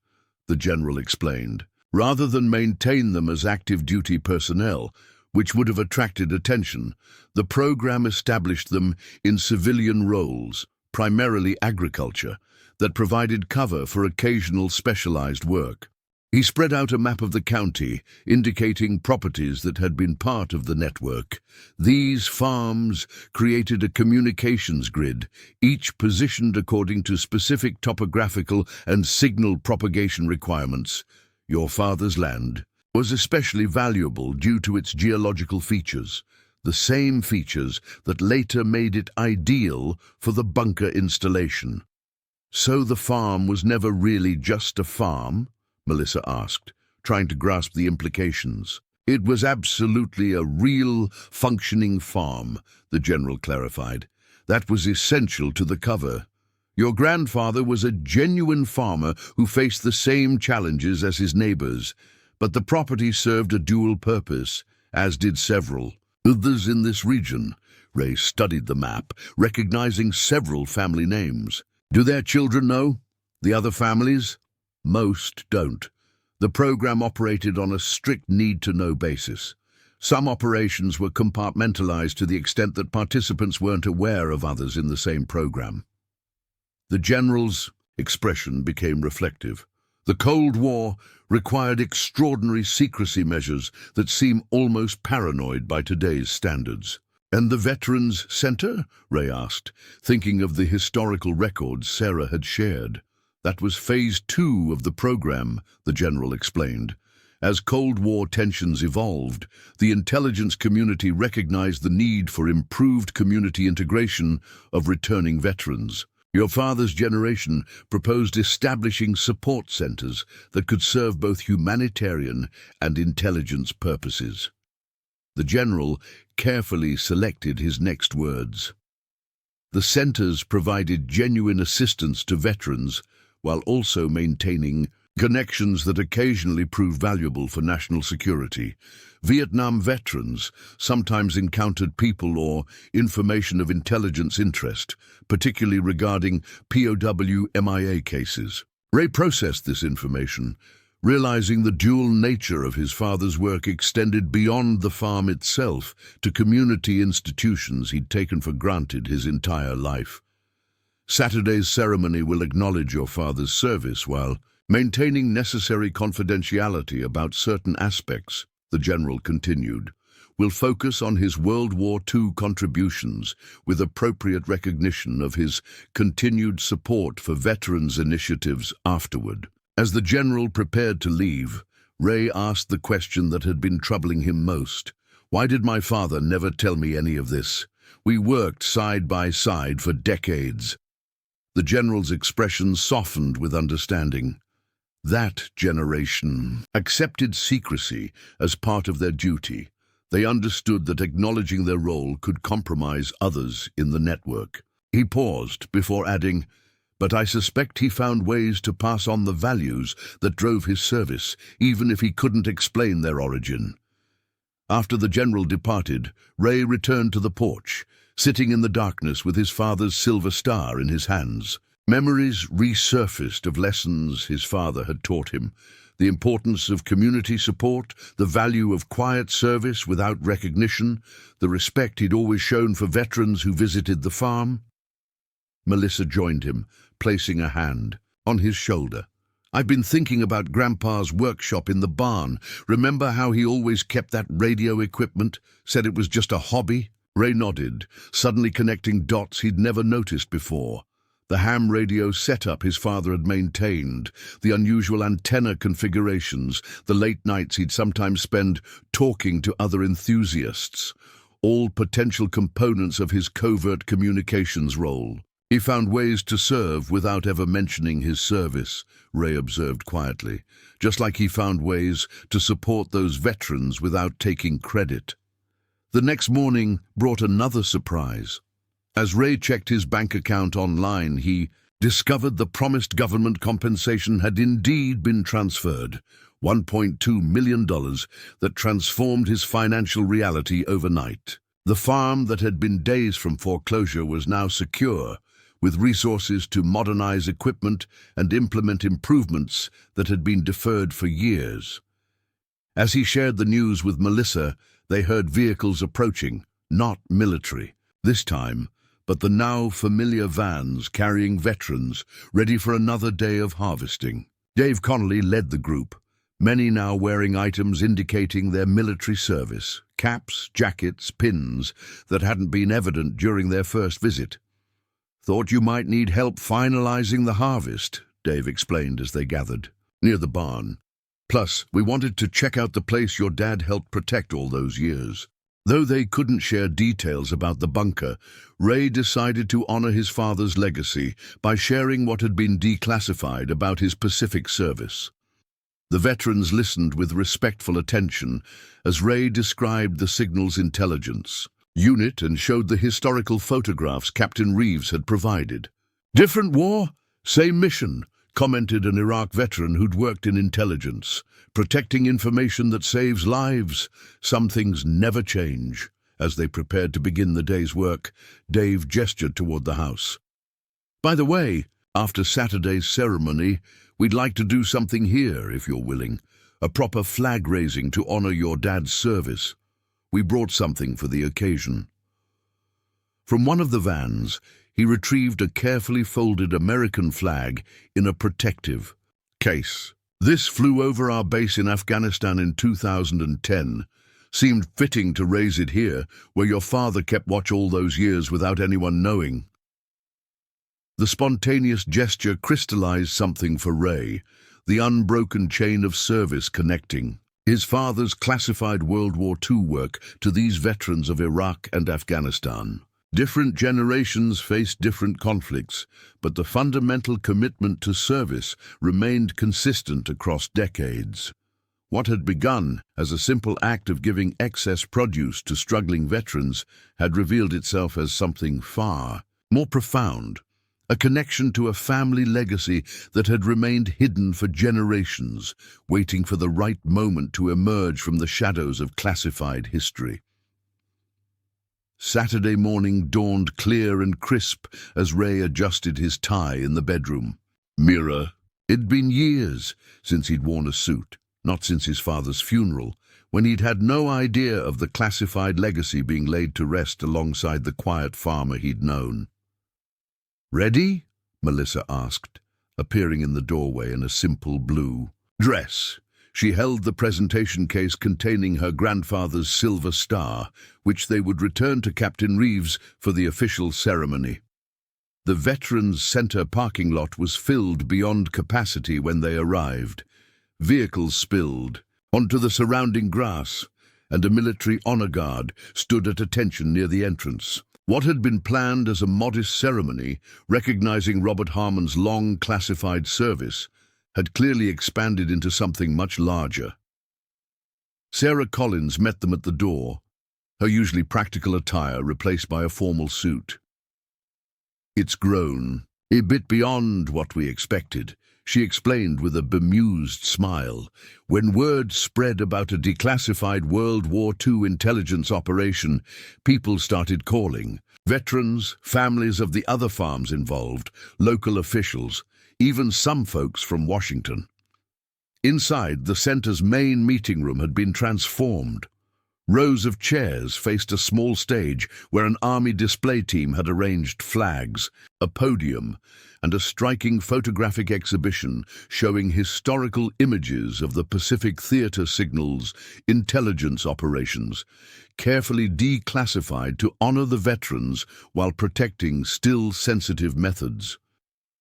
the general explained. Rather than maintain them as active duty personnel, which would have attracted attention, the program established them in civilian roles, primarily agriculture, that provided cover for occasional specialized work. He spread out a map of the county, indicating properties that had been part of the network. These farms created a communications grid, each positioned according to specific topographical and signal propagation requirements. Your father's land was especially valuable due to its geological features, the same features that later made it ideal for the bunker installation. "So the farm was never really just a farm?" Melissa asked, trying to grasp the implications. It was absolutely a real, functioning farm, the general clarified. That was essential to the cover. Your grandfather was a genuine farmer who faced the same challenges as his neighbors, but the property served a dual purpose, as did several others in this region. Ray studied the map, recognizing several family names. Do their children know? The other families? Most don't. The program operated on a strict need-to-know basis. Some operations were compartmentalized to the extent that participants weren't aware of others in the same program. The general's expression became reflective. The Cold War required extraordinary secrecy measures that seem almost paranoid by today's standards. And the Veterans Center? Ray asked, thinking of the historical records Sarah had shared. That was phase 2 of the program, the general explained. As Cold War tensions evolved, the intelligence community recognized the need for improved community integration of returning veterans. Your father's generation proposed establishing support centers that could serve both humanitarian and intelligence purposes. The general carefully selected his next words. The centers provided genuine assistance to veterans while also maintaining connections that occasionally proved valuable for national security. Vietnam veterans sometimes encountered people or information of intelligence interest, particularly regarding POW MIA cases. Ray processed this information, realizing the dual nature of his father's work extended beyond the farm itself to community institutions he'd taken for granted his entire life. Saturday's ceremony will acknowledge your father's service while maintaining necessary confidentiality about certain aspects, the general continued. We'll focus on his World War II contributions with appropriate recognition of his continued support for veterans' initiatives afterward. As the general prepared to leave, Ray asked the question that had been troubling him most. Why did my father never tell me any of this? We worked side by side for decades. The general's expression softened with understanding. That generation accepted secrecy as part of their duty. They understood that acknowledging their role could compromise others in the network. He paused before adding, but I suspect he found ways to pass on the values that drove his service, even if he couldn't explain their origin. After the general departed, Ray returned to the porch, sitting in the darkness with his father's silver star in his hands. Memories resurfaced of lessons his father had taught him, the importance of community support, the value of quiet service without recognition, the respect he'd always shown for veterans who visited the farm. Melissa joined him, placing a hand on his shoulder. I've been thinking about Grandpa's workshop in the barn. Remember how he always kept that radio equipment, said it was just a hobby? Ray nodded, suddenly connecting dots he'd never noticed before. The ham radio setup his father had maintained, the unusual antenna configurations, the late nights he'd sometimes spend talking to other enthusiasts, all potential components of his covert communications role. He found ways to serve without ever mentioning his service, Ray observed quietly, just like he found ways to support those veterans without taking credit. The next morning brought another surprise. As Ray checked his bank account online, he discovered the promised government compensation had indeed been transferred, $1.2 million that transformed his financial reality overnight. The farm that had been days from foreclosure was now secure, with resources to modernize equipment and implement improvements that had been deferred for years. As he shared the news with Melissa, they heard vehicles approaching, not military this time, but the now familiar vans carrying veterans ready for another day of harvesting. Dave Connolly led the group, many now wearing items indicating their military service, caps, jackets, pins that hadn't been evident during their first visit. Thought you might need help finalizing the harvest, Dave explained as they gathered, near the barn. Plus, we wanted to check out the place your dad helped protect all those years. Though they couldn't share details about the bunker, Ray decided to honor his father's legacy by sharing what had been declassified about his Pacific service. The veterans listened with respectful attention as Ray described the signal's intelligence unit and showed the historical photographs Captain Reeves had provided. "Different war, same mission," commented an Iraq veteran who'd worked in intelligence. "Protecting information that saves lives. Some things never change." As they prepared to begin the day's work, Dave gestured toward the house. "By the way, after Saturday's ceremony, we'd like to do something here, if you're willing. A proper flag raising to honor your dad's service. We brought something for the occasion." From one of the vans, he retrieved a carefully folded American flag in a protective case. "This flew over our base in Afghanistan in 2010. Seemed fitting to raise it here, where your father kept watch all those years without anyone knowing." The spontaneous gesture crystallized something for Ray, the unbroken chain of service connecting his father's classified World War II work to these veterans of Iraq and Afghanistan. Different generations faced different conflicts, but the fundamental commitment to service remained consistent across decades. What had begun as a simple act of giving excess produce to struggling veterans had revealed itself as something far more profound, a connection to a family legacy that had remained hidden for generations, waiting for the right moment to emerge from the shadows of classified history. Saturday morning dawned clear and crisp as Ray adjusted his tie in the bedroom mirror. It'd been years since he'd worn a suit, not since his father's funeral, when he'd had no idea of the classified legacy being laid to rest alongside the quiet farmer he'd known. "Ready?" Melissa asked, appearing in the doorway in a simple blue dress. She held the presentation case containing her grandfather's silver star, which they would return to Captain Reeves for the official ceremony. The Veterans Center parking lot was filled beyond capacity when they arrived. Vehicles spilled onto the surrounding grass, and a military honor guard stood at attention near the entrance. What had been planned as a modest ceremony, recognizing Robert Harmon's long classified service, had clearly expanded into something much larger. Sarah Collins met them at the door, her usually practical attire replaced by a formal suit. "It's grown a bit beyond what we expected," she explained with a bemused smile. "When word spread about a declassified World War II intelligence operation, people started calling. Veterans, families of the other farms involved, local officials, even some folks from Washington." Inside, the center's main meeting room had been transformed. Rows of chairs faced a small stage where an army display team had arranged flags, a podium, and a striking photographic exhibition showing historical images of the Pacific Theater signals intelligence operations, carefully declassified to honor the veterans while protecting still sensitive methods.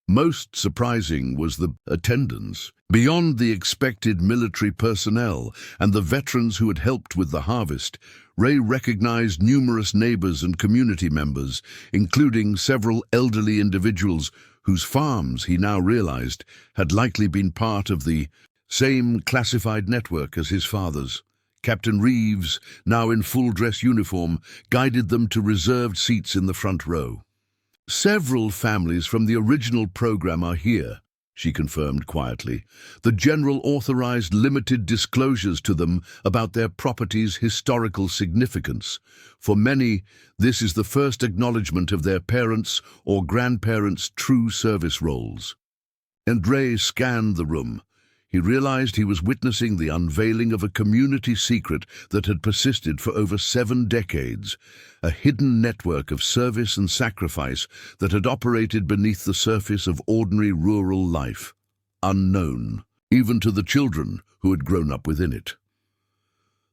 Most surprising was the attendance. Beyond the expected military personnel and the veterans who had helped with the harvest, Ray recognized numerous neighbors and community members, including several elderly individuals whose farms, he now realized, had likely been part of the same classified network as his father's. Captain Reeves, now in full-dress uniform, guided them to reserved seats in the front row. "Several families from the original program are here," she confirmed quietly. "The General authorized limited disclosures to them about their property's historical significance. For many, this is the first acknowledgement of their parents' or grandparents' true service roles." And Ray scanned the room. He realized he was witnessing the unveiling of a community secret that had persisted for over 7 decades, a hidden network of service and sacrifice that had operated beneath the surface of ordinary rural life, unknown, even to the children who had grown up within it.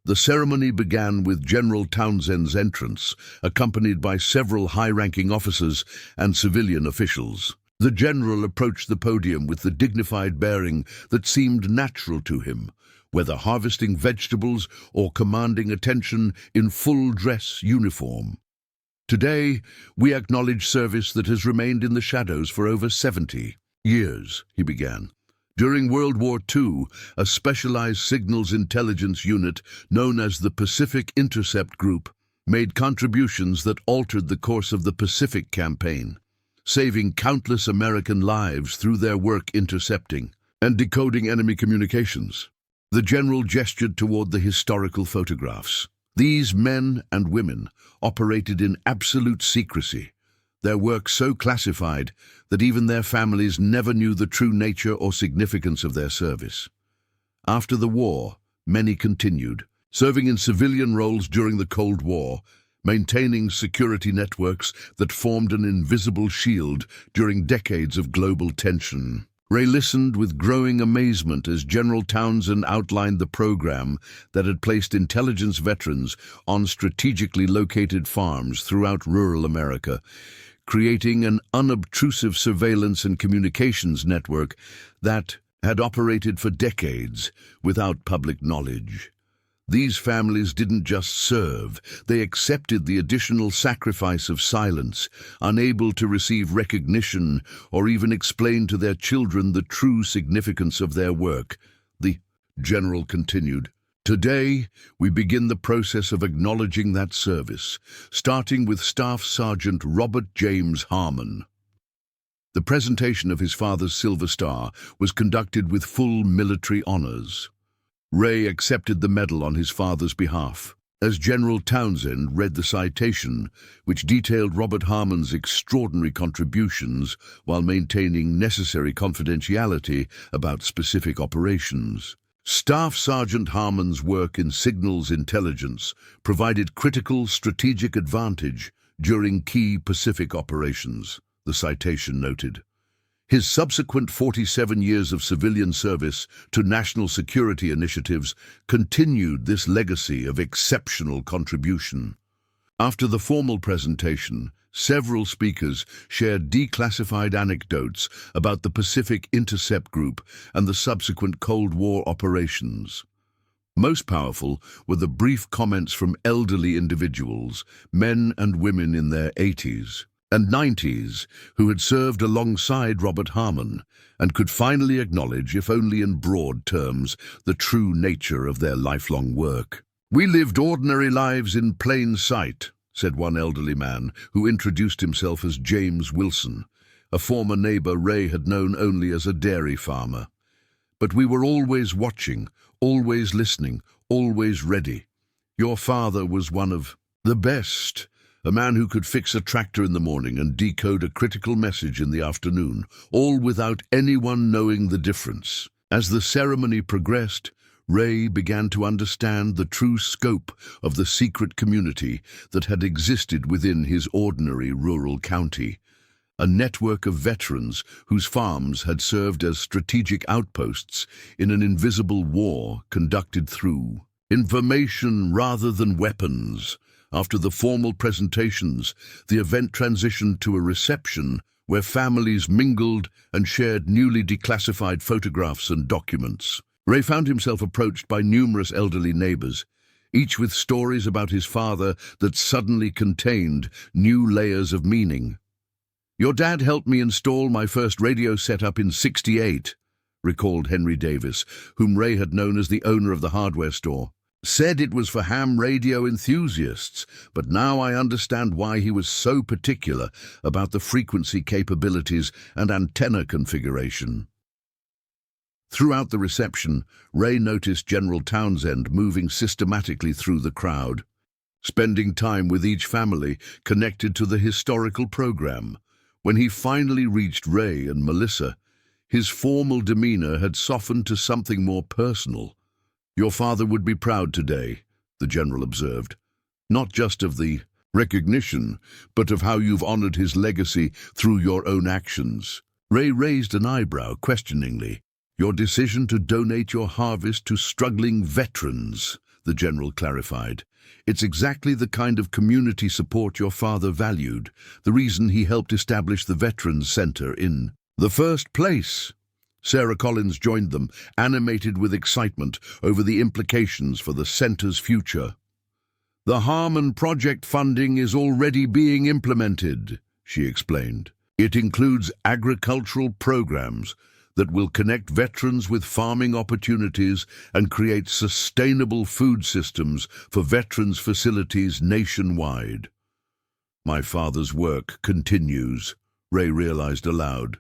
The ceremony began with General Townsend's entrance, accompanied by several high-ranking officers and civilian officials. The general approached the podium with the dignified bearing that seemed natural to him, whether harvesting vegetables or commanding attention in full-dress uniform. "Today, we acknowledge service that has remained in the shadows for over 70 years," he began. During World War II, a specialized signals intelligence unit known as the Pacific Intercept Group made contributions that altered the course of the Pacific Campaign, saving countless American lives through their work intercepting and decoding enemy communications. The general gestured toward the historical photographs. These men and women operated in absolute secrecy, their work so classified that even their families never knew the true nature or significance of their service. After the war, many continued, serving in civilian roles during the Cold War, maintaining security networks that formed an invisible shield during decades of global tension. Ray listened with growing amazement as General Townsend outlined the program that had placed intelligence veterans on strategically located farms throughout rural America, creating an unobtrusive surveillance and communications network that had operated for decades without public knowledge. These families didn't just serve, they accepted the additional sacrifice of silence, unable to receive recognition or even explain to their children the true significance of their work. The general continued, "Today, we begin the process of acknowledging that service, starting with Staff Sergeant Robert James Harmon." The presentation of his father's Silver Star was conducted with full military honors. Ray accepted the medal on his father's behalf. As General Townsend read the citation, which detailed Robert Harmon's extraordinary contributions while maintaining necessary confidentiality about specific operations. Staff Sergeant Harmon's work in signals intelligence provided critical strategic advantage during key Pacific operations, the citation noted. His subsequent 47 years of civilian service to national security initiatives continued this legacy of exceptional contribution. After the formal presentation, several speakers shared declassified anecdotes about the Pacific Intercept Group and the subsequent Cold War operations. Most powerful were the brief comments from elderly individuals, men and women in their 80s and 90s, who had served alongside Robert Harmon and could finally acknowledge, if only in broad terms, the true nature of their lifelong work. "We lived ordinary lives in plain sight," said one elderly man, who introduced himself as James Wilson, a former neighbor Ray had known only as a dairy farmer. "But we were always watching, always listening, always ready. Your father was one of the best, a man who could fix a tractor in the morning and decode a critical message in the afternoon, all without anyone knowing the difference." As the ceremony progressed, Ray began to understand the true scope of the secret community that had existed within his ordinary rural county. A network of veterans whose farms had served as strategic outposts in an invisible war conducted through information rather than weapons. After the formal presentations, the event transitioned to a reception where families mingled and shared newly declassified photographs and documents. Ray found himself approached by numerous elderly neighbors, each with stories about his father that suddenly contained new layers of meaning. "Your dad helped me install my first radio setup in '68, recalled Henry Davis, whom Ray had known as the owner of the hardware store. "Said it was for ham radio enthusiasts, but now I understand why he was so particular about the frequency capabilities and antenna configuration." Throughout the reception, Ray noticed General Townsend moving systematically through the crowd, spending time with each family connected to the historical program. When he finally reached Ray and Melissa, his formal demeanor had softened to something more personal. "Your father would be proud today," the general observed, "not just of the recognition, but of how you've honored his legacy through your own actions." Ray raised an eyebrow questioningly. "Your decision to donate your harvest to struggling veterans," the general clarified. "It's exactly the kind of community support your father valued, the reason he helped establish the Veterans Center in the first place." Sarah Collins joined them, animated with excitement over the implications for the center's future. "The Harmon Project funding is already being implemented," she explained. "It includes agricultural programs that will connect veterans with farming opportunities and create sustainable food systems for veterans' facilities nationwide. My father's work continues, Ray realized aloud.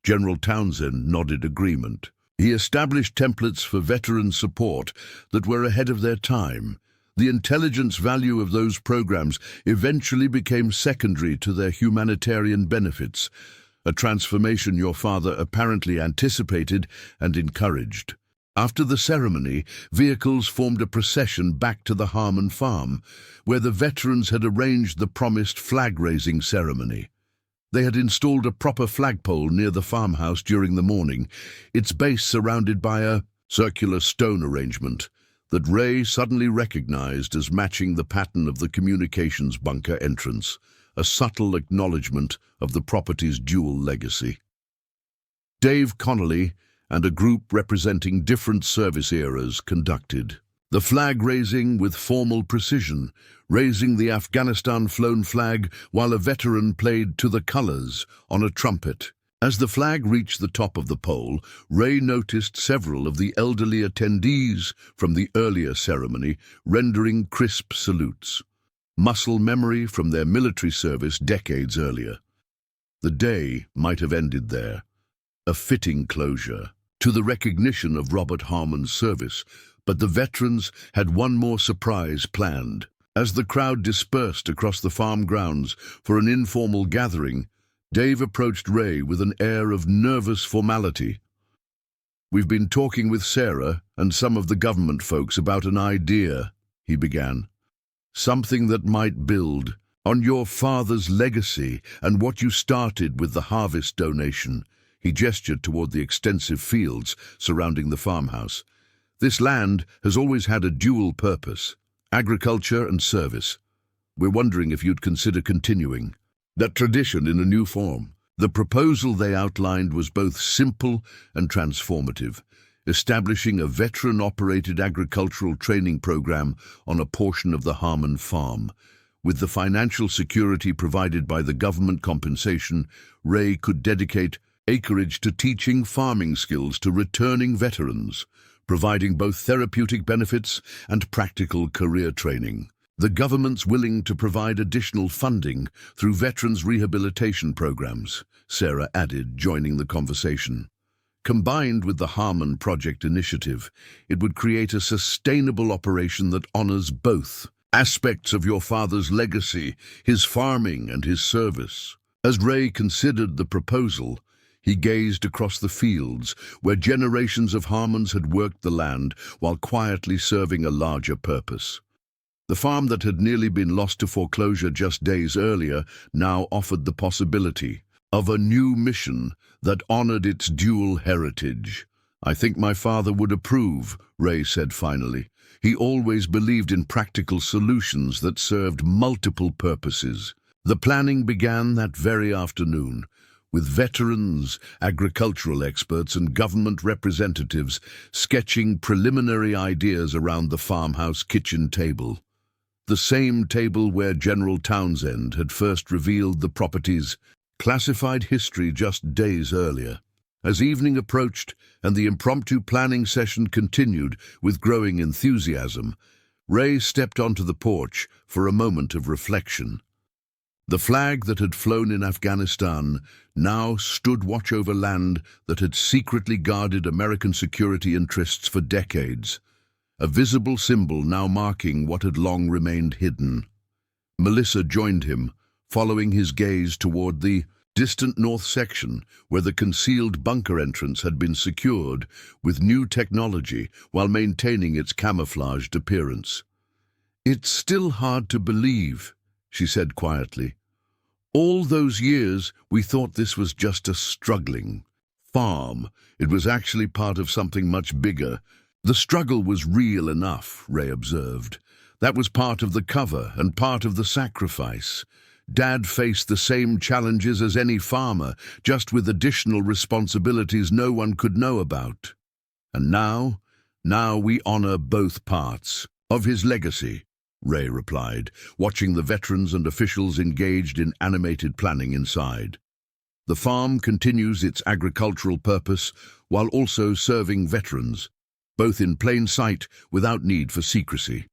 General Townsend nodded agreement. He established templates for veteran support that were ahead of their time. The intelligence value of those programs eventually became secondary to their humanitarian benefits, a transformation your father apparently anticipated and encouraged. After the ceremony, vehicles formed a procession back to the Harmon farm, where the veterans had arranged the promised flag-raising ceremony. They had installed a proper flagpole near the farmhouse during the morning, its base surrounded by a circular stone arrangement that Ray suddenly recognized as matching the pattern of the communications bunker entrance, a subtle acknowledgement of the property's dual legacy. Dave Connolly and a group representing different service eras conducted the flag raising with formal precision, raising the Afghanistan flown flag while a veteran played "To the Colors" on a trumpet. As the flag reached the top of the pole, Ray noticed several of the elderly attendees from the earlier ceremony rendering crisp salutes, muscle memory from their military service decades earlier. The day might have ended there, a fitting closure to the recognition of Robert Harmon's service, but the veterans had one more surprise planned. As the crowd dispersed across the farm grounds for an informal gathering, Dave approached Ray with an air of nervous formality. "We've been talking with Sarah and some of the government folks about an idea," he began. "Something that might build on your father's legacy and what you started with the harvest donation." He gestured toward the extensive fields surrounding the farmhouse. "This land has always had a dual purpose, agriculture and service. We're wondering if you'd consider continuing that tradition in a new form." The proposal they outlined was both simple and transformative, establishing a veteran-operated agricultural training program on a portion of the Harmon farm. With the financial security provided by the government compensation, Ray could dedicate acreage to teaching farming skills to returning veterans, providing both therapeutic benefits and practical career training. The government's willing to provide additional funding through veterans' rehabilitation programs, Sarah added, joining the conversation. Combined with the Harmon Project initiative, it would create a sustainable operation that honors both aspects of your father's legacy, his farming and his service. As Ray considered the proposal, he gazed across the fields where generations of Harmons had worked the land while quietly serving a larger purpose. The farm that had nearly been lost to foreclosure just days earlier now offered the possibility of a new mission that honored its dual heritage. "I think my father would approve," Ray said finally. He always believed in practical solutions that served multiple purposes. The planning began that very afternoon, with veterans, agricultural experts and government representatives sketching preliminary ideas around the farmhouse kitchen table. The same table where General Townsend had first revealed the property's classified history just days earlier. As evening approached and the impromptu planning session continued with growing enthusiasm, Ray stepped onto the porch for a moment of reflection. The flag that had flown in Afghanistan now stood watch over land that had secretly guarded American security interests for decades, a visible symbol now marking what had long remained hidden. Melissa joined him, following his gaze toward the distant north section where the concealed bunker entrance had been secured with new technology while maintaining its camouflaged appearance. "It's still hard to believe," she said quietly. "All those years we thought this was just a struggling farm. It was actually part of something much bigger." "The struggle was real enough," Ray observed. "That was part of the cover and part of the sacrifice. Dad faced the same challenges as any farmer, just with additional responsibilities no one could know about. And now we honor both parts of his legacy," Ray replied, watching the veterans and officials engaged in animated planning inside. The farm continues its agricultural purpose while also serving veterans, both in plain sight without need for secrecy.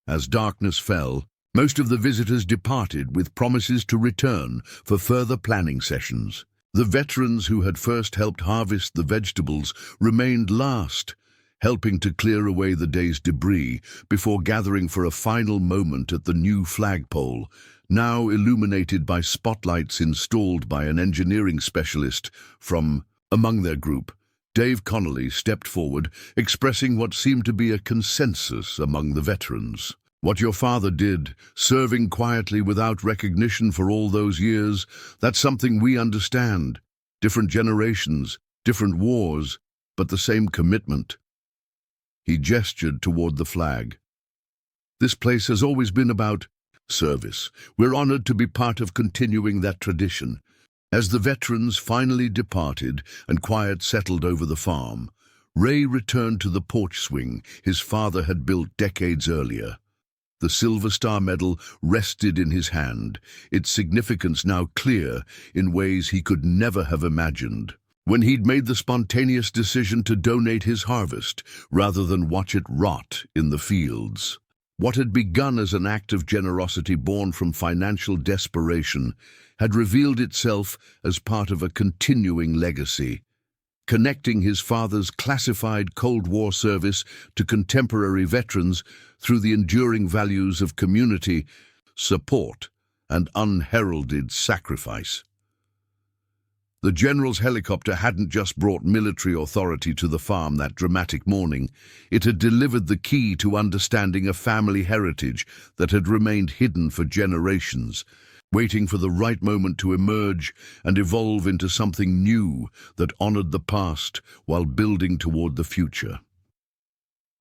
As darkness fell, most of the visitors departed with promises to return for further planning sessions. The veterans who had first helped harvest the vegetables remained last, helping to clear away the day's debris before gathering for a final moment at the new flagpole, now illuminated by spotlights installed by an engineering specialist from among their group. Dave Connolly stepped forward, expressing what seemed to be a consensus among the veterans. What your father did, serving quietly without recognition for all those years, that's something we understand. Different generations, different wars, but the same commitment. He gestured toward the flag. This place has always been about service. We're honored to be part of continuing that tradition. As the veterans finally departed and quiet settled over the farm, Ray returned to the porch swing his father had built decades earlier. The Silver Star Medal rested in his hand, its significance now clear in ways he could never have imagined. When he'd made the spontaneous decision to donate his harvest rather than watch it rot in the fields. What had begun as an act of generosity born from financial desperation had revealed itself as part of a continuing legacy, connecting his father's classified Cold War service to contemporary veterans through the enduring values of community, support, and unheralded sacrifice. The general's helicopter hadn't just brought military authority to the farm that dramatic morning. It had delivered the key to understanding a family heritage that had remained hidden for generations, waiting for the right moment to emerge and evolve into something new that honored the past while building toward the future.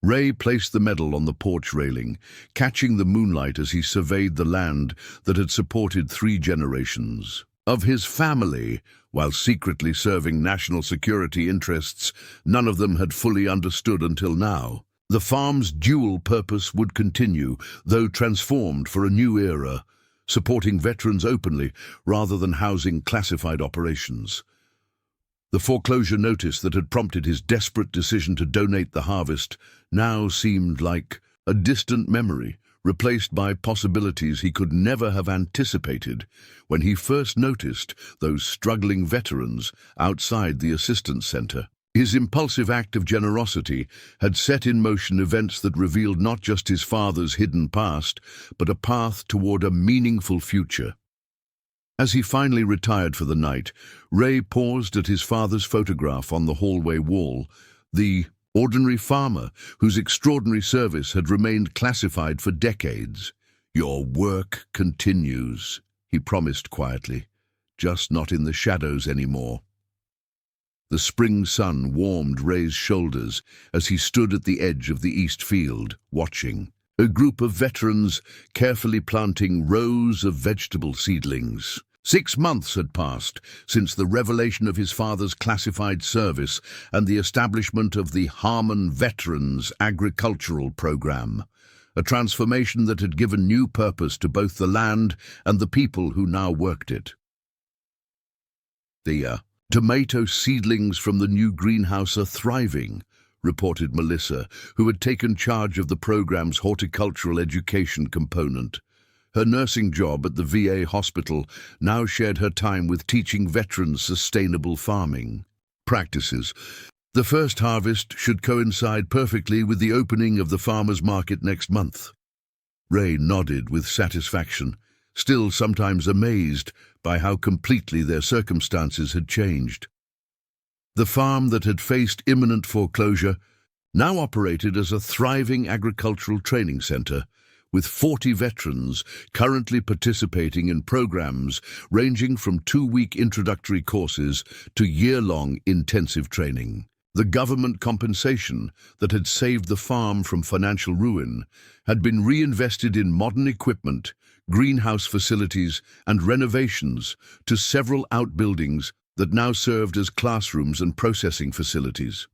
Ray placed the medal on the porch railing, catching the moonlight as he surveyed the land that had supported 3 generations of his family. While secretly serving national security interests none of them had fully understood until now. The farm's dual purpose would continue, though transformed for a new era, supporting veterans openly rather than housing classified operations. The foreclosure notice that had prompted his desperate decision to donate the harvest now seemed like a distant memory, replaced by possibilities he could never have anticipated when he first noticed those struggling veterans outside the assistance center. His impulsive act of generosity had set in motion events that revealed not just his father's hidden past, but a path toward a meaningful future. As he finally retired for the night, Ray paused at his father's photograph on the hallway wall, the ordinary farmer whose extraordinary service had remained classified for decades. "Your work continues," he promised quietly, "just not in the shadows anymore." The spring sun warmed Ray's shoulders as he stood at the edge of the east field, watching. A group of veterans carefully planting rows of vegetable seedlings. 6 months had passed since the revelation of his father's classified service and the establishment of the Harmon Veterans Agricultural Program, a transformation that had given new purpose to both the land and the people who now worked it. The tomato seedlings from the new greenhouse are thriving, reported Melissa, who had taken charge of the program's horticultural education component. Her nursing job at the VA hospital now shared her time with teaching veterans sustainable farming practices. The first harvest should coincide perfectly with the opening of the farmers' market next month. Ray nodded with satisfaction, still sometimes amazed by how completely their circumstances had changed. The farm that had faced imminent foreclosure now operated as a thriving agricultural training center, with 40 veterans currently participating in programs ranging from 2-week introductory courses to year-long intensive training. The government compensation that had saved the farm from financial ruin had been reinvested in modern equipment, greenhouse facilities, and renovations to several outbuildings that now served as classrooms and processing facilities.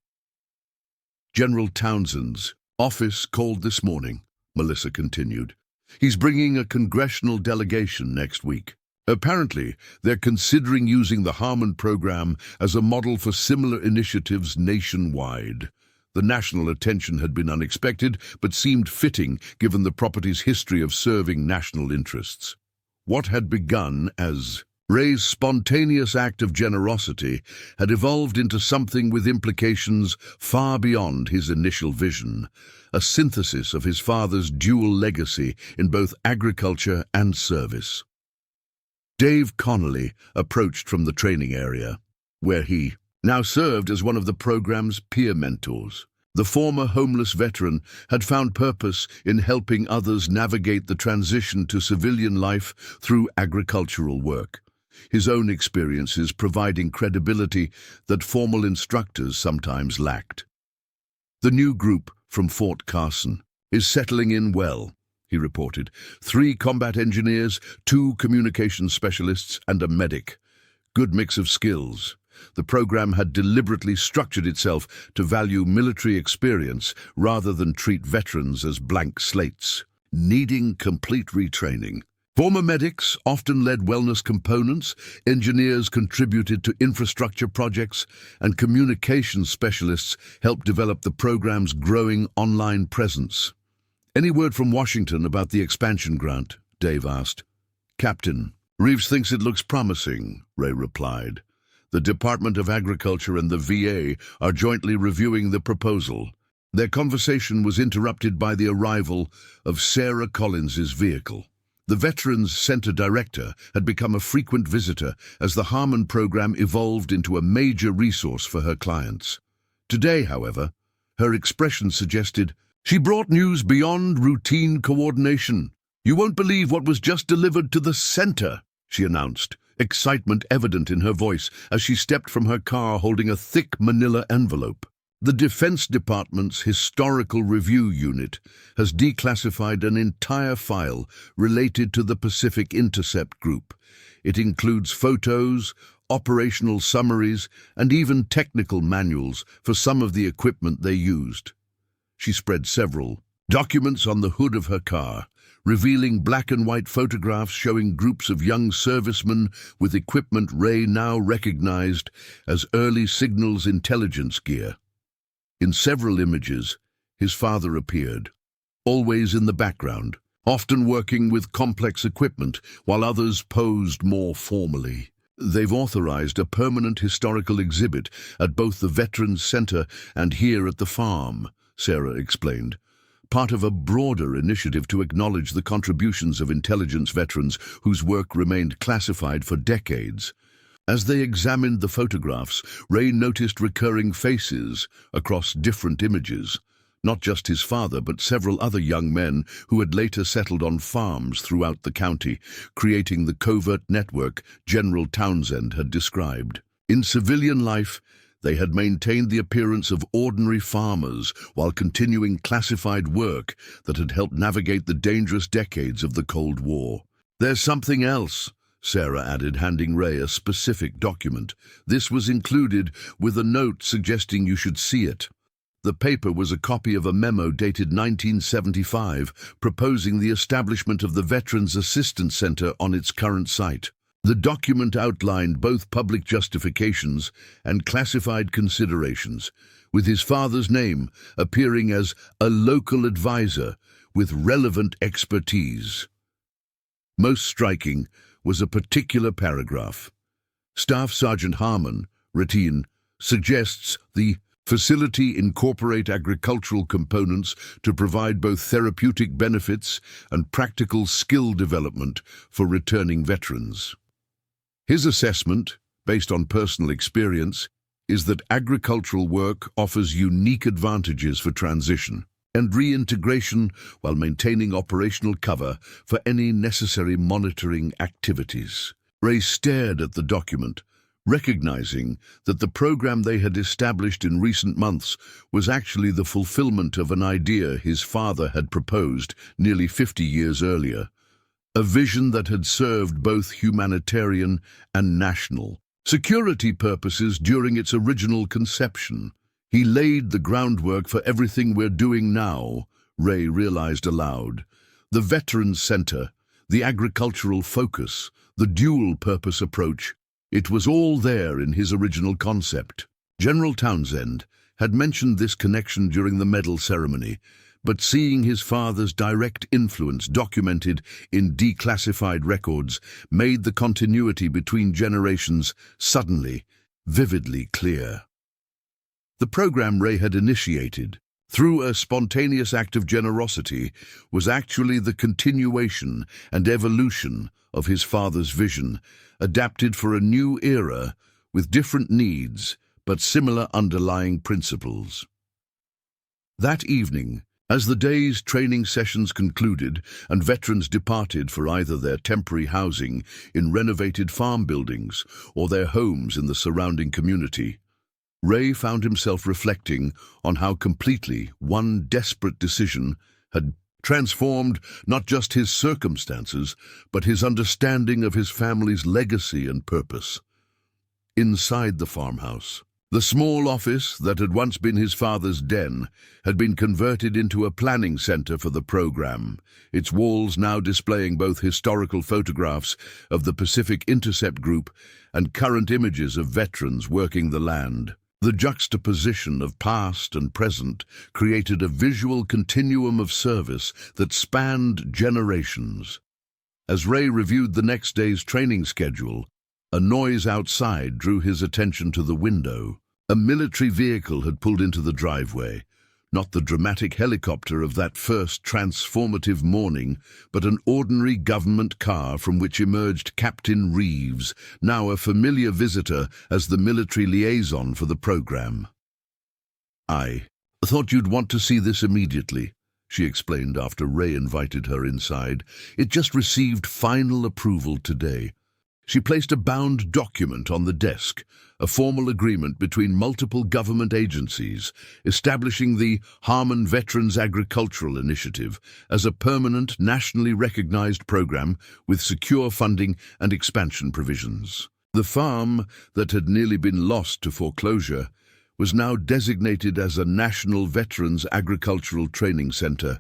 General Townsend's office called this morning, Melissa continued. He's bringing a congressional delegation next week. Apparently, they're considering using the Harmon program as a model for similar initiatives nationwide. The national attention had been unexpected, but seemed fitting given the property's history of serving national interests. What had begun as Ray's spontaneous act of generosity had evolved into something with implications far beyond his initial vision, a synthesis of his father's dual legacy in both agriculture and service. Dave Connolly approached from the training area, where he now served as one of the program's peer mentors. The former homeless veteran had found purpose in helping others navigate the transition to civilian life through agricultural work, his own experiences providing credibility that formal instructors sometimes lacked. The new group from Fort Carson is settling in well, he reported. 3 combat engineers, 2 communications specialists, and a medic. Good mix of skills. The program had deliberately structured itself to value military experience rather than treat veterans as blank slates, needing complete retraining. Former medics often led wellness components, engineers contributed to infrastructure projects, and communications specialists helped develop the program's growing online presence. "Any word from Washington about the expansion grant?" Dave asked. "Captain, Reeves thinks it looks promising," Ray replied. "The Department of Agriculture and the VA are jointly reviewing the proposal." Their conversation was interrupted by the arrival of Sarah Collins's vehicle. The Veterans Center director had become a frequent visitor as the Harmon program evolved into a major resource for her clients. Today, however, her expression suggested she brought news beyond routine coordination. "You won't believe what was just delivered to the center," she announced, excitement evident in her voice as she stepped from her car holding a thick manila envelope. The Defense Department's Historical Review Unit has declassified an entire file related to the Pacific Intercept Group. It includes photos, operational summaries, and even technical manuals for some of the equipment they used. She spread several documents on the hood of her car, revealing black and white photographs showing groups of young servicemen with equipment Ray now recognized as early signals intelligence gear. In several images, his father appeared, always in the background, often working with complex equipment, while others posed more formally. They've authorized a permanent historical exhibit at both the Veterans Center and here at the farm, Sarah explained, part of a broader initiative to acknowledge the contributions of intelligence veterans whose work remained classified for decades. As they examined the photographs, Ray noticed recurring faces across different images, not just his father but several other young men who had later settled on farms throughout the county, creating the covert network General Townsend had described. In civilian life, they had maintained the appearance of ordinary farmers while continuing classified work that had helped navigate the dangerous decades of the Cold War. "There's something else," Sarah added, handing Ray a specific document. "This was included with a note suggesting you should see it." The paper was a copy of a memo dated 1975, proposing the establishment of the Veterans Assistance Center on its current site. The document outlined both public justifications and classified considerations, with his father's name appearing as a local advisor with relevant expertise. Most striking was a particular paragraph. Staff Sergeant Harmon, Ratine, suggests the facility incorporate agricultural components to provide both therapeutic benefits and practical skill development for returning veterans. His assessment, based on personal experience, is that agricultural work offers unique advantages for transition and reintegration while maintaining operational cover for any necessary monitoring activities. Ray stared at the document, recognizing that the program they had established in recent months was actually the fulfillment of an idea his father had proposed nearly 50 years earlier, a vision that had served both humanitarian and national security purposes during its original conception. He laid the groundwork for everything we're doing now, Ray realized aloud. The Veterans Center, the agricultural focus, The dual-purpose approach. It was all there in his original concept. General Townsend had mentioned this connection during the medal ceremony, but seeing his father's direct influence documented in declassified records made the continuity between generations suddenly, vividly clear. The program Ray had initiated, through a spontaneous act of generosity, was actually the continuation and evolution of his father's vision, adapted for a new era with different needs but similar underlying principles. That evening, as the day's training sessions concluded and veterans departed for either their temporary housing in renovated farm buildings or their homes in the surrounding community, Ray found himself reflecting on how completely one desperate decision had transformed not just his circumstances, but his understanding of his family's legacy and purpose. Inside the farmhouse, the small office that had once been his father's den had been converted into a planning center for the program, its walls now displaying both historical photographs of the Pacific Intercept Group and current images of veterans working the land. The juxtaposition of past and present created a visual continuum of service that spanned generations. As Ray reviewed the next day's training schedule, a noise outside drew his attention to the window. A military vehicle had pulled into the driveway, not the dramatic helicopter of that first transformative morning, but an ordinary government car from which emerged Captain Reeves, now a familiar visitor as the military liaison for the program. "I thought you'd want to see this immediately," she explained after Ray invited her inside. "It just received final approval today." She placed a bound document on the desk, a formal agreement between multiple government agencies, establishing the Harmon Veterans Agricultural Initiative as a permanent, nationally recognized program with secure funding and expansion provisions. The farm that had nearly been lost to foreclosure was now designated as a National Veterans Agricultural Training Center,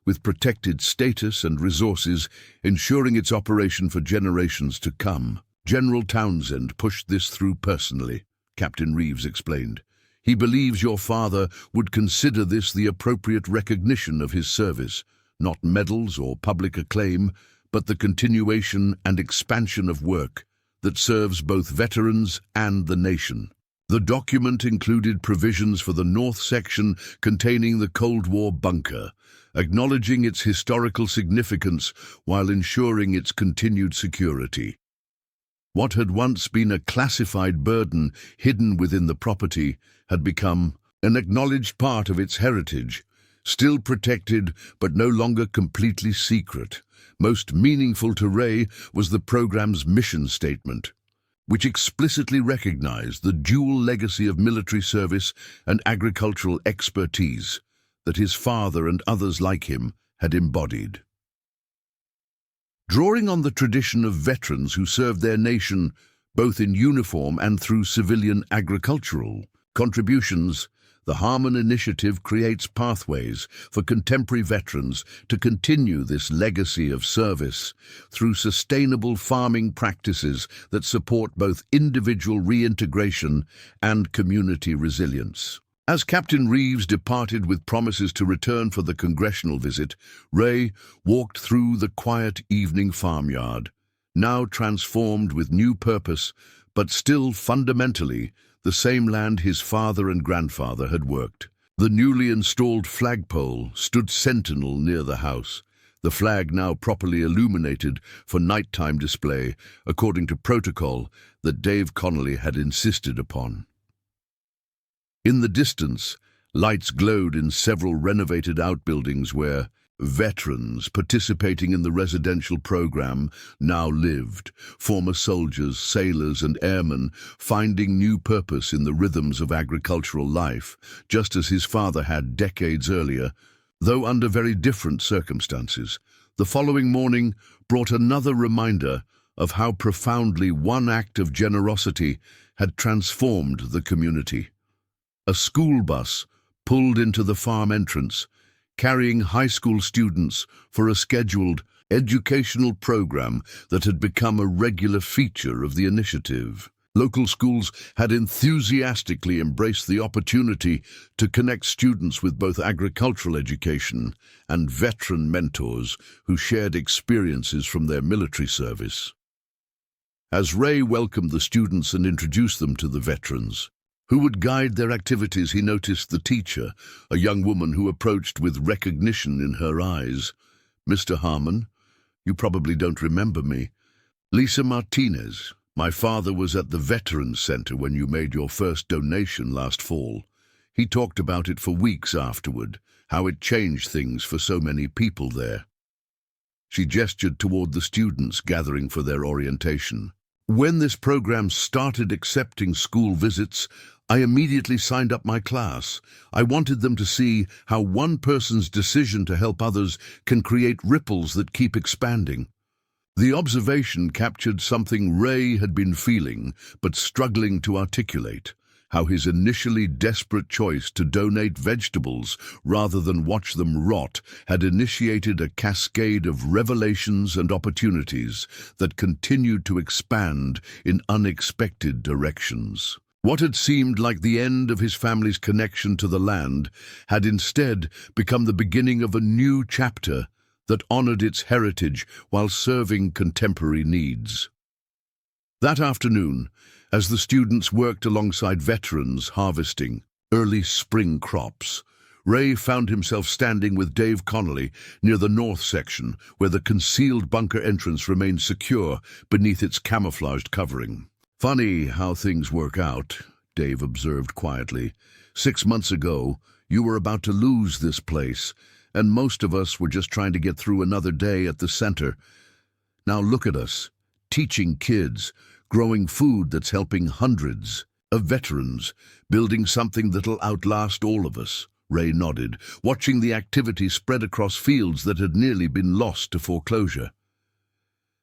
with protected status and resources ensuring its operation for generations to come. "General Townsend pushed this through personally," Captain Reeves explained. "He believes your father would consider this the appropriate recognition of his service, not medals or public acclaim, but the continuation and expansion of work that serves both veterans and the nation." The document included provisions for the North section containing the Cold War bunker, acknowledging its historical significance while ensuring its continued security. What had once been a classified burden hidden within the property had become an acknowledged part of its heritage, still protected but no longer completely secret. Most meaningful to Ray was the program's mission statement, which explicitly recognized the dual legacy of military service and agricultural expertise that his father and others like him had embodied. Drawing on the tradition of veterans who served their nation both in uniform and through civilian agricultural contributions, the Harmon Initiative creates pathways for contemporary veterans to continue this legacy of service through sustainable farming practices that support both individual reintegration and community resilience. As Captain Reeves departed with promises to return for the congressional visit, Ray walked through the quiet evening farmyard, now transformed with new purpose, but still fundamentally the same land his father and grandfather had worked. The newly installed flagpole stood sentinel near the house, the flag now properly illuminated for nighttime display, according to protocol that Dave Connolly had insisted upon. In the distance, lights glowed in several renovated outbuildings where veterans participating in the residential program now lived, former soldiers, sailors, and airmen finding new purpose in the rhythms of agricultural life, just as his father had decades earlier, though under very different circumstances. The following morning brought another reminder of how profoundly one act of generosity had transformed the community. A school bus pulled into the farm entrance, carrying high school students for a scheduled educational program that had become a regular feature of the initiative. Local schools had enthusiastically embraced the opportunity to connect students with both agricultural education and veteran mentors who shared experiences from their military service. As Ray welcomed the students and introduced them to the veterans who would guide their activities, he noticed the teacher, a young woman who approached with recognition in her eyes. "Mr. Harmon, you probably don't remember me. Lisa Martinez. My father was at the Veterans Center when you made your first donation last fall. He talked about it for weeks afterward, how it changed things for so many people there." She gestured toward the students gathering for their orientation. "When this program started accepting school visits, I immediately signed up my class. I wanted them to see how one person's decision to help others can create ripples that keep expanding." The observation captured something Ray had been feeling but struggling to articulate, how his initially desperate choice to donate vegetables rather than watch them rot had initiated a cascade of revelations and opportunities that continued to expand in unexpected directions. What had seemed like the end of his family's connection to the land had instead become the beginning of a new chapter that honored its heritage while serving contemporary needs. That afternoon, as the students worked alongside veterans harvesting early spring crops, Ray found himself standing with Dave Connolly near the north section, where the concealed bunker entrance remained secure beneath its camouflaged covering. "Funny how things work out," Dave observed quietly. 6 months ago, you were about to lose this place, and most of us were just trying to get through another day at the center. Now look at us, teaching kids, growing food that's helping hundreds of veterans, building something that'll outlast all of us." Ray nodded, watching the activity spread across fields that had nearly been lost to foreclosure.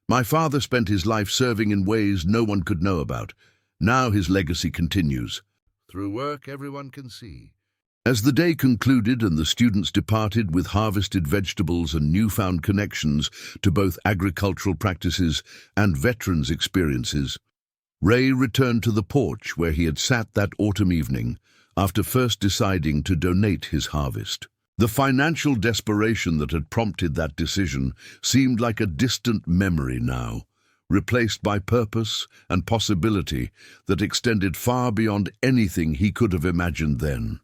"My father spent his life serving in ways no one could know about. Now his legacy continues, through work everyone can see." As the day concluded and the students departed with harvested vegetables and newfound connections to both agricultural practices and veterans' experiences, Ray returned to the porch where he had sat that autumn evening after first deciding to donate his harvest. The financial desperation that had prompted that decision seemed like a distant memory now, replaced by purpose and possibility that extended far beyond anything he could have imagined then.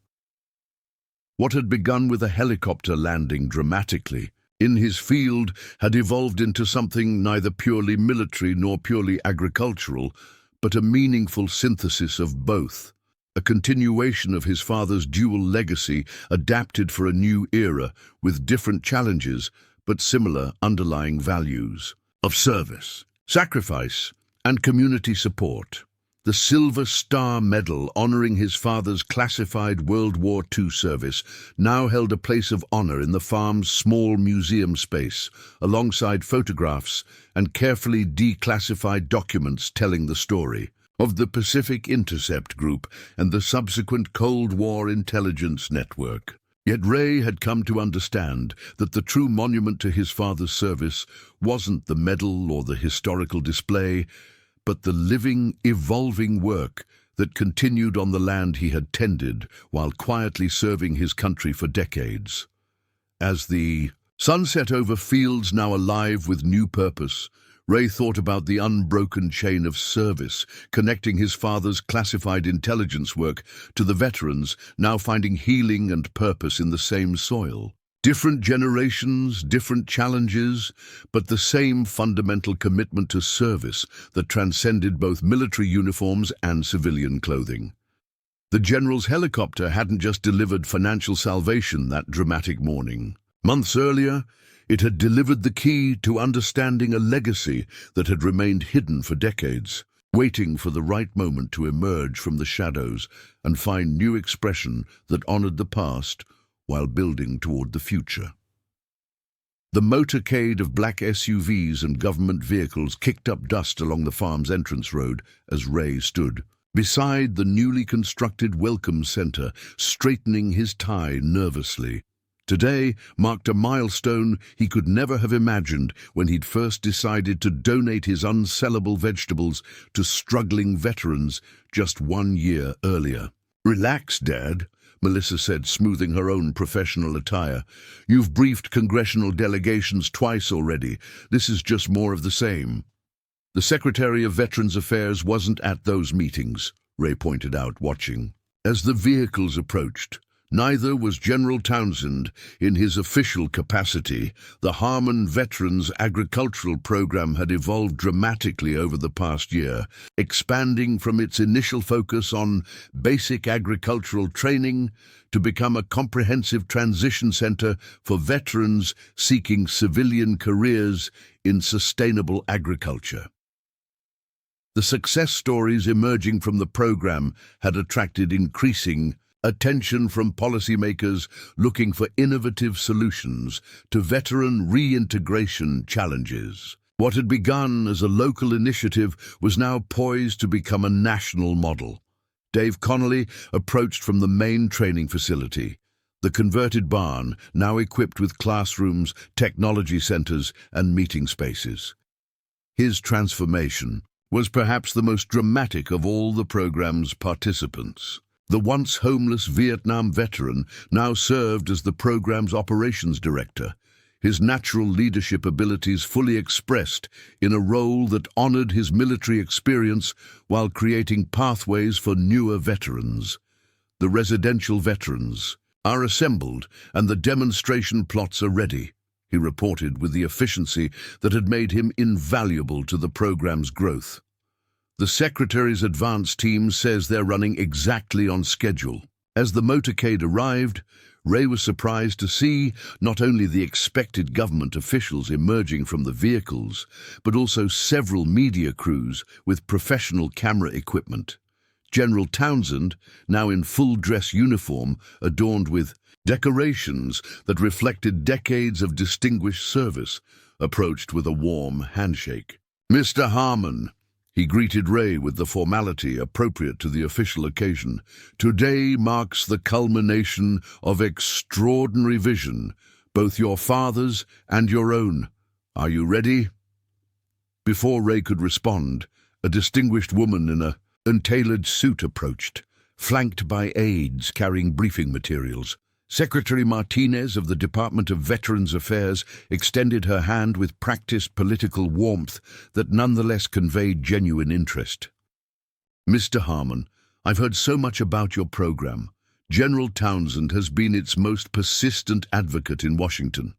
What had begun with a helicopter landing dramatically in his field had evolved into something neither purely military nor purely agricultural, but a meaningful synthesis of both, a continuation of his father's dual legacy adapted for a new era with different challenges but similar underlying values of service, sacrifice, and community support. The Silver Star Medal, honoring his father's classified World War II service, now held a place of honor in the farm's small museum space, alongside photographs and carefully declassified documents telling the story of the Pacific Intercept Group and the subsequent Cold War intelligence network. Yet Ray had come to understand that the true monument to his father's service wasn't the medal or the historical display, but the living, evolving work that continued on the land he had tended while quietly serving his country for decades. As the sun set over fields now alive with new purpose, Ray thought about the unbroken chain of service connecting his father's classified intelligence work to the veterans now finding healing and purpose in the same soil. Different generations, different challenges, but the same fundamental commitment to service that transcended both military uniforms and civilian clothing. The general's helicopter hadn't just delivered financial salvation that dramatic morning. Months earlier, it had delivered the key to understanding a legacy that had remained hidden for decades, waiting for the right moment to emerge from the shadows and find new expression that honored the past while building toward the future. The motorcade of black SUVs and government vehicles kicked up dust along the farm's entrance road as Ray stood beside the newly constructed welcome center, straightening his tie nervously. Today marked a milestone he could never have imagined when he'd first decided to donate his unsellable vegetables to struggling veterans just 1 year earlier. "Relax, Dad," Melissa said, smoothing her own professional attire. "You've briefed congressional delegations twice already. This is just more of the same." The Secretary of Veterans Affairs wasn't at those meetings, Ray pointed out, watching. As the vehicles approached, neither was General Townsend in his official capacity. The Harmon Veterans Agricultural Program had evolved dramatically over the past year, expanding from its initial focus on basic agricultural training to become a comprehensive transition center for veterans seeking civilian careers in sustainable agriculture. The success stories emerging from the program had attracted increasing attention from policymakers looking for innovative solutions to veteran reintegration challenges. What had begun as a local initiative was now poised to become a national model. Dave Connolly approached from the main training facility, the converted barn, now equipped with classrooms, technology centers, and meeting spaces. His transformation was perhaps the most dramatic of all the program's participants. The once homeless Vietnam veteran now served as the program's operations director, his natural leadership abilities fully expressed in a role that honored his military experience while creating pathways for newer veterans. The residential veterans are assembled and the demonstration plots are ready, he reported with the efficiency that had made him invaluable to the program's growth. The Secretary's advance team says they're running exactly on schedule. As the motorcade arrived, Ray was surprised to see not only the expected government officials emerging from the vehicles, but also several media crews with professional camera equipment. General Townsend, now in full-dress uniform adorned with decorations that reflected decades of distinguished service, approached with a warm handshake. "Mr. Harmon," he greeted Ray with the formality appropriate to the official occasion. "Today marks the culmination of extraordinary vision, both your father's and your own. Are you ready?" Before Ray could respond, a distinguished woman in a tailored suit approached, flanked by aides carrying briefing materials. Secretary Martinez of the Department of Veterans Affairs extended her hand with practiced political warmth that nonetheless conveyed genuine interest. "Mr. Harmon, I've heard so much about your program. General Townsend has been its most persistent advocate in Washington."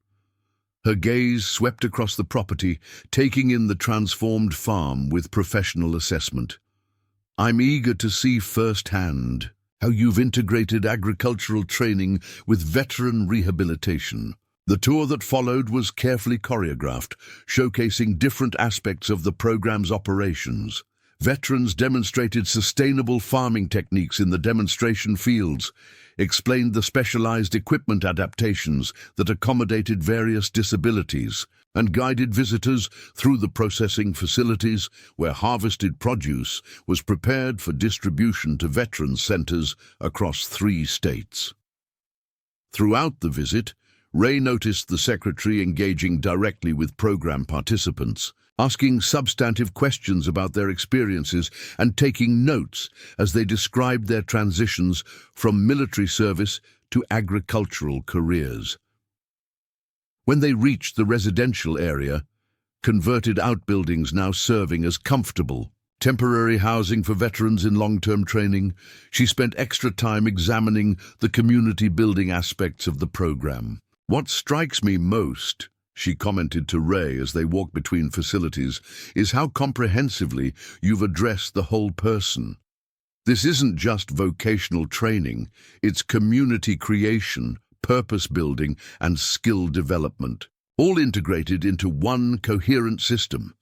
Her gaze swept across the property, taking in the transformed farm with professional assessment. "I'm eager to see firsthand how you've integrated agricultural training with veteran rehabilitation." The tour that followed was carefully choreographed, showcasing different aspects of the program's operations. Veterans demonstrated sustainable farming techniques in the demonstration fields, explained the specialized equipment adaptations that accommodated various disabilities, and guided visitors through the processing facilities where harvested produce was prepared for distribution to veterans centers across 3 states. Throughout the visit, Ray noticed the secretary engaging directly with program participants, asking substantive questions about their experiences and taking notes as they described their transitions from military service to agricultural careers. When they reached the residential area, converted outbuildings now serving as comfortable, temporary housing for veterans in long-term training, she spent extra time examining the community-building aspects of the program. "What strikes me most," she commented to Ray as they walked between facilities, "is how comprehensively you've addressed the whole person. This isn't just vocational training, it's community creation, purpose building, and skill development, all integrated into one coherent system."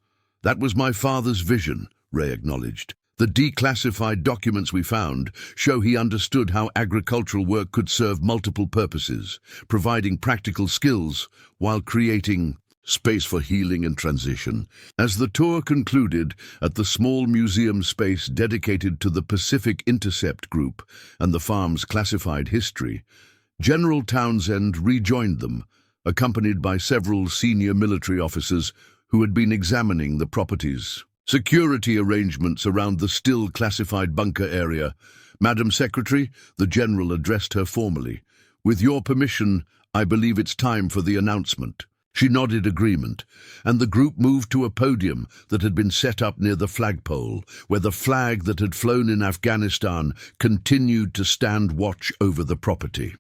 "That was my father's vision," Ray acknowledged. "The declassified documents we found show he understood how agricultural work could serve multiple purposes, providing practical skills while creating space for healing and transition." As the tour concluded at the small museum space dedicated to the Pacific Intercept Group and the farm's classified history, General Townsend rejoined them, accompanied by several senior military officers who had been examining the properties. Security arrangements around the still classified bunker area. Madam Secretary, the General addressed her formally. With your permission, I believe it's time for the announcement. She nodded agreement, and the group moved to a podium that had been set up near the flagpole, where the flag that had flown in Afghanistan continued to stand watch over the property.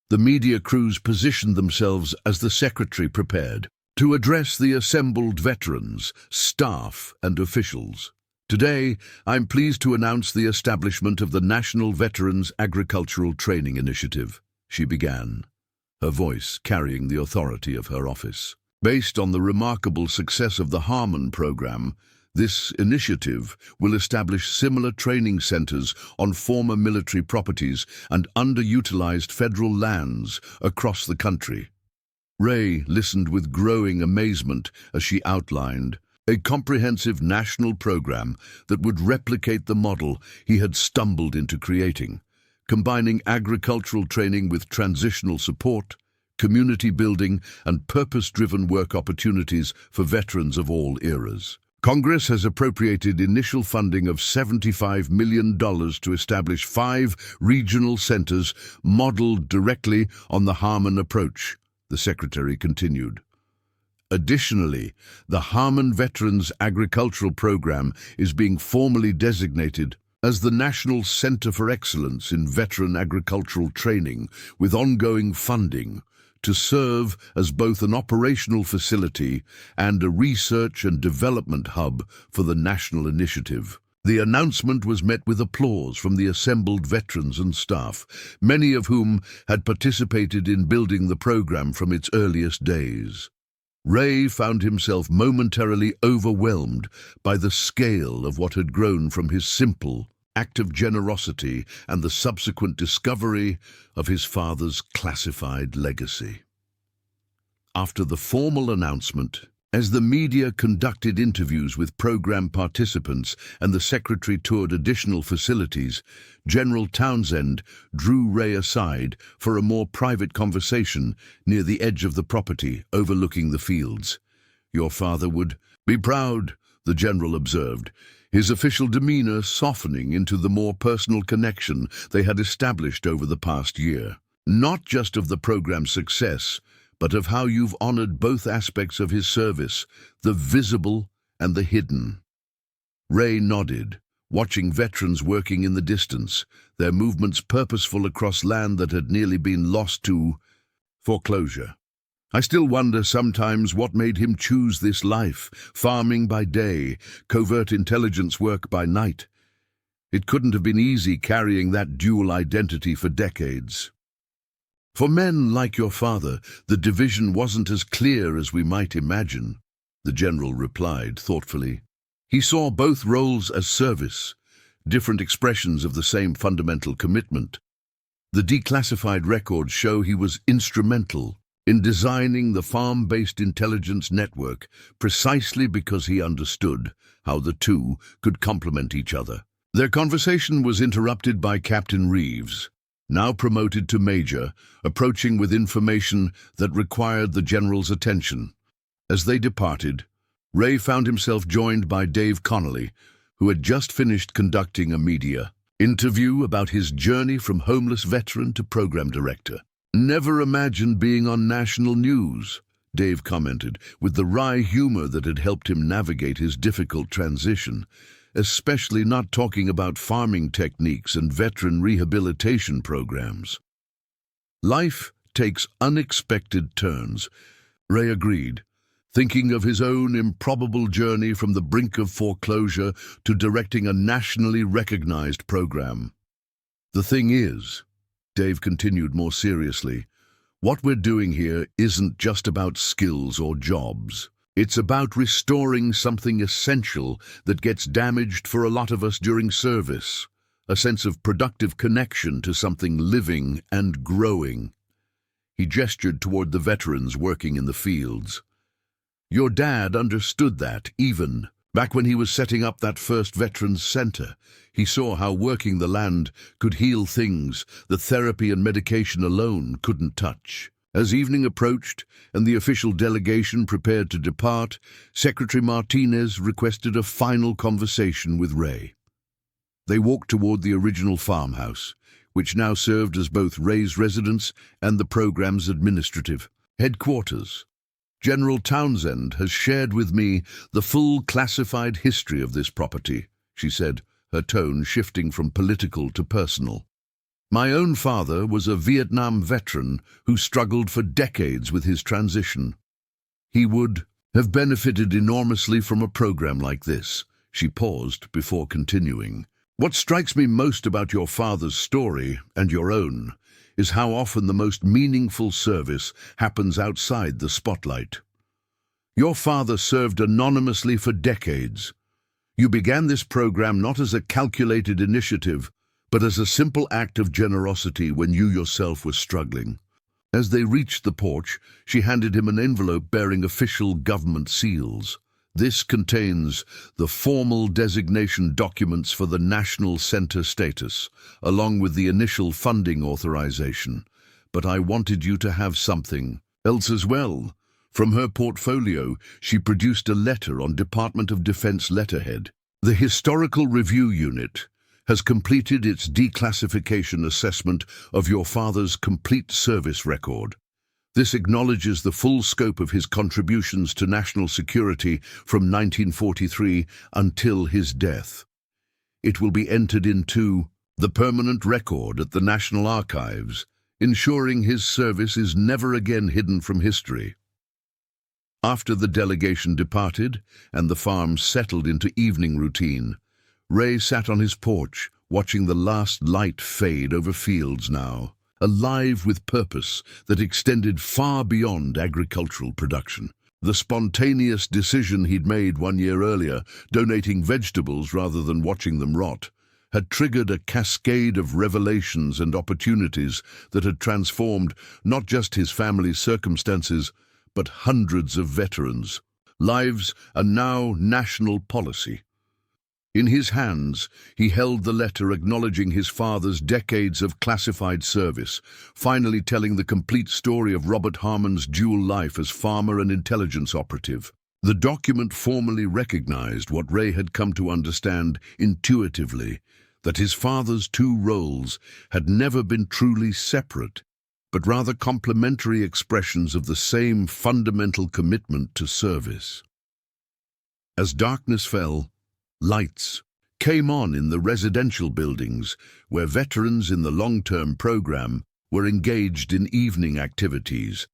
The media crews positioned themselves as the Secretary prepared to address the assembled veterans, staff, and officials. Today, I'm pleased to announce the establishment of the National Veterans Agricultural Training Initiative, she began, her voice carrying the authority of her office. Based on the remarkable success of the Harmon program, this initiative will establish similar training centers on former military properties and underutilized federal lands across the country. Ray listened with growing amazement as she outlined a comprehensive national program that would replicate the model he had stumbled into creating, combining agricultural training with transitional support, community building, and purpose-driven work opportunities for veterans of all eras. Congress has appropriated initial funding of $75 million to establish 5 regional centers modeled directly on the Harmon approach, the Secretary continued. Additionally, the Harmon Veterans Agricultural Program is being formally designated as the National Center for Excellence in Veteran Agricultural Training, with ongoing funding to serve as both an operational facility and a research and development hub for the national initiative. The announcement was met with applause from the assembled veterans and staff, many of whom had participated in building the program from its earliest days. Ray found himself momentarily overwhelmed by the scale of what had grown from his simple act of generosity and the subsequent discovery of his father's classified legacy. After the formal announcement, as the media conducted interviews with program participants and the Secretary toured additional facilities, General Townsend drew Ray aside for a more private conversation near the edge of the property overlooking the fields. "Your father would be proud," the General observed, his official demeanor softening into the more personal connection they had established over the past year. "Not just of the program's success, but of how you've honored both aspects of his service, the visible and the hidden." Ray nodded, watching veterans working in the distance, their movements purposeful across land that had nearly been lost to foreclosure. "I still wonder sometimes what made him choose this life, farming by day, covert intelligence work by night. It couldn't have been easy carrying that dual identity for decades." "For men like your father, the division wasn't as clear as we might imagine," the General replied thoughtfully. "He saw both roles as service, different expressions of the same fundamental commitment. The declassified records show he was instrumental in designing the farm-based intelligence network precisely because he understood how the two could complement each other." Their conversation was interrupted by Captain Reeves, now promoted to Major, approaching with information that required the General's attention. As they departed, Ray found himself joined by Dave Connolly, who had just finished conducting a media interview about his journey from homeless veteran to program director. "Never imagined being on national news," Dave commented, with the wry humor that had helped him navigate his difficult transition, especially not talking about farming techniques and veteran rehabilitation programs. "Life takes unexpected turns," Ray agreed, thinking of his own improbable journey from the brink of foreclosure to directing a nationally recognized program. "The thing is," Dave continued more seriously, "what we're doing here isn't just about skills or jobs. It's about restoring something essential that gets damaged for a lot of us during service, a sense of productive connection to something living and growing." He gestured toward the veterans working in the fields. "Your dad understood that, even Back when he was setting up that first Veterans Center, he saw how working the land could heal things that therapy and medication alone couldn't touch. As evening approached and the official delegation prepared to depart, Secretary Martinez requested a final conversation with Ray. They walked toward the original farmhouse, which now served as both Ray's residence and the program's administrative headquarters. General Townsend has shared with me the full classified history of this property, she said, her tone shifting from political to personal. My own father was a Vietnam veteran who struggled for decades with his transition. He would have benefited enormously from a program like this. She paused before continuing. What strikes me most about your father's story and your own is how often the most meaningful service happens outside the spotlight. Your father served anonymously for decades. You began this program not as a calculated initiative, but as a simple act of generosity when you yourself were struggling. As they reached the porch, she handed him an envelope bearing official government seals. This contains the formal designation documents for the National Center status, along with the initial funding authorization. But I wanted you to have something else as well. From her portfolio, she produced a letter on Department of Defense letterhead. The Historical Review Unit has completed its declassification assessment of your father's complete service record. This acknowledges the full scope of his contributions to national security from 1943 until his death. It will be entered into the permanent record at the National Archives, ensuring his service is never again hidden from history. After the delegation departed and the farm settled into evening routine, Ray sat on his porch, watching the last light fade over fields now, alive with purpose that extended far beyond agricultural production. The spontaneous decision he'd made 1 year earlier, donating vegetables rather than watching them rot, had triggered a cascade of revelations and opportunities that had transformed not just his family's circumstances, but hundreds of veterans' lives and now national policy. In his hands, he held the letter acknowledging his father's decades of classified service, finally telling the complete story of Robert Harmon's dual life as farmer and intelligence operative. The document formally recognized what Ray had come to understand intuitively, that his father's two roles had never been truly separate, but rather complementary expressions of the same fundamental commitment to service. As darkness fell, lights came on in the residential buildings where veterans in the long-term program were engaged in evening activities,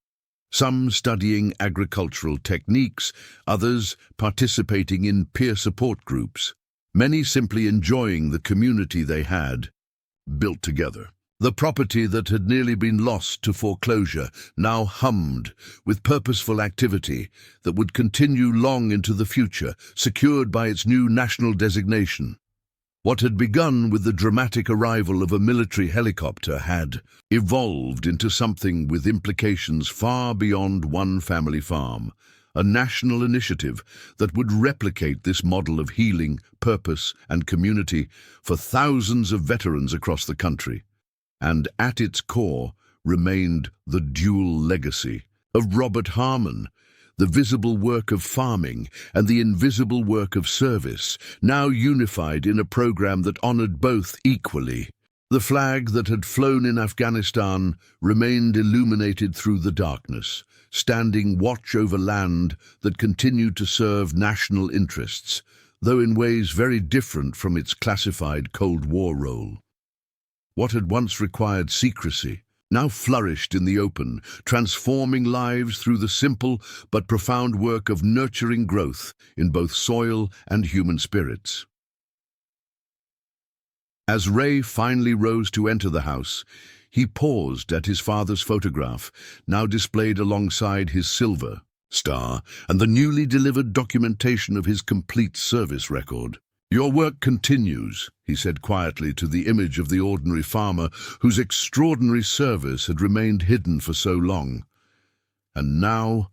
some studying agricultural techniques, others participating in peer support groups, many simply enjoying the community they had built together. The property that had nearly been lost to foreclosure now hummed with purposeful activity that would continue long into the future, secured by its new national designation. What had begun with the dramatic arrival of a military helicopter had evolved into something with implications far beyond one family farm, a national initiative that would replicate this model of healing, purpose, and community for thousands of veterans across the country. And at its core remained the dual legacy of Robert Harmon, the visible work of farming and the invisible work of service, now unified in a program that honored both equally. The flag that had flown in Afghanistan remained illuminated through the darkness, standing watch over land that continued to serve national interests, though in ways very different from its classified Cold War role. What had once required secrecy now flourished in the open, transforming lives through the simple but profound work of nurturing growth in both soil and human spirits. As Ray finally rose to enter the house, he paused at his father's photograph, now displayed alongside his silver star and the newly delivered documentation of his complete service record. "Your work continues," he said quietly to the image of the ordinary farmer whose extraordinary service had remained hidden for so long. And now,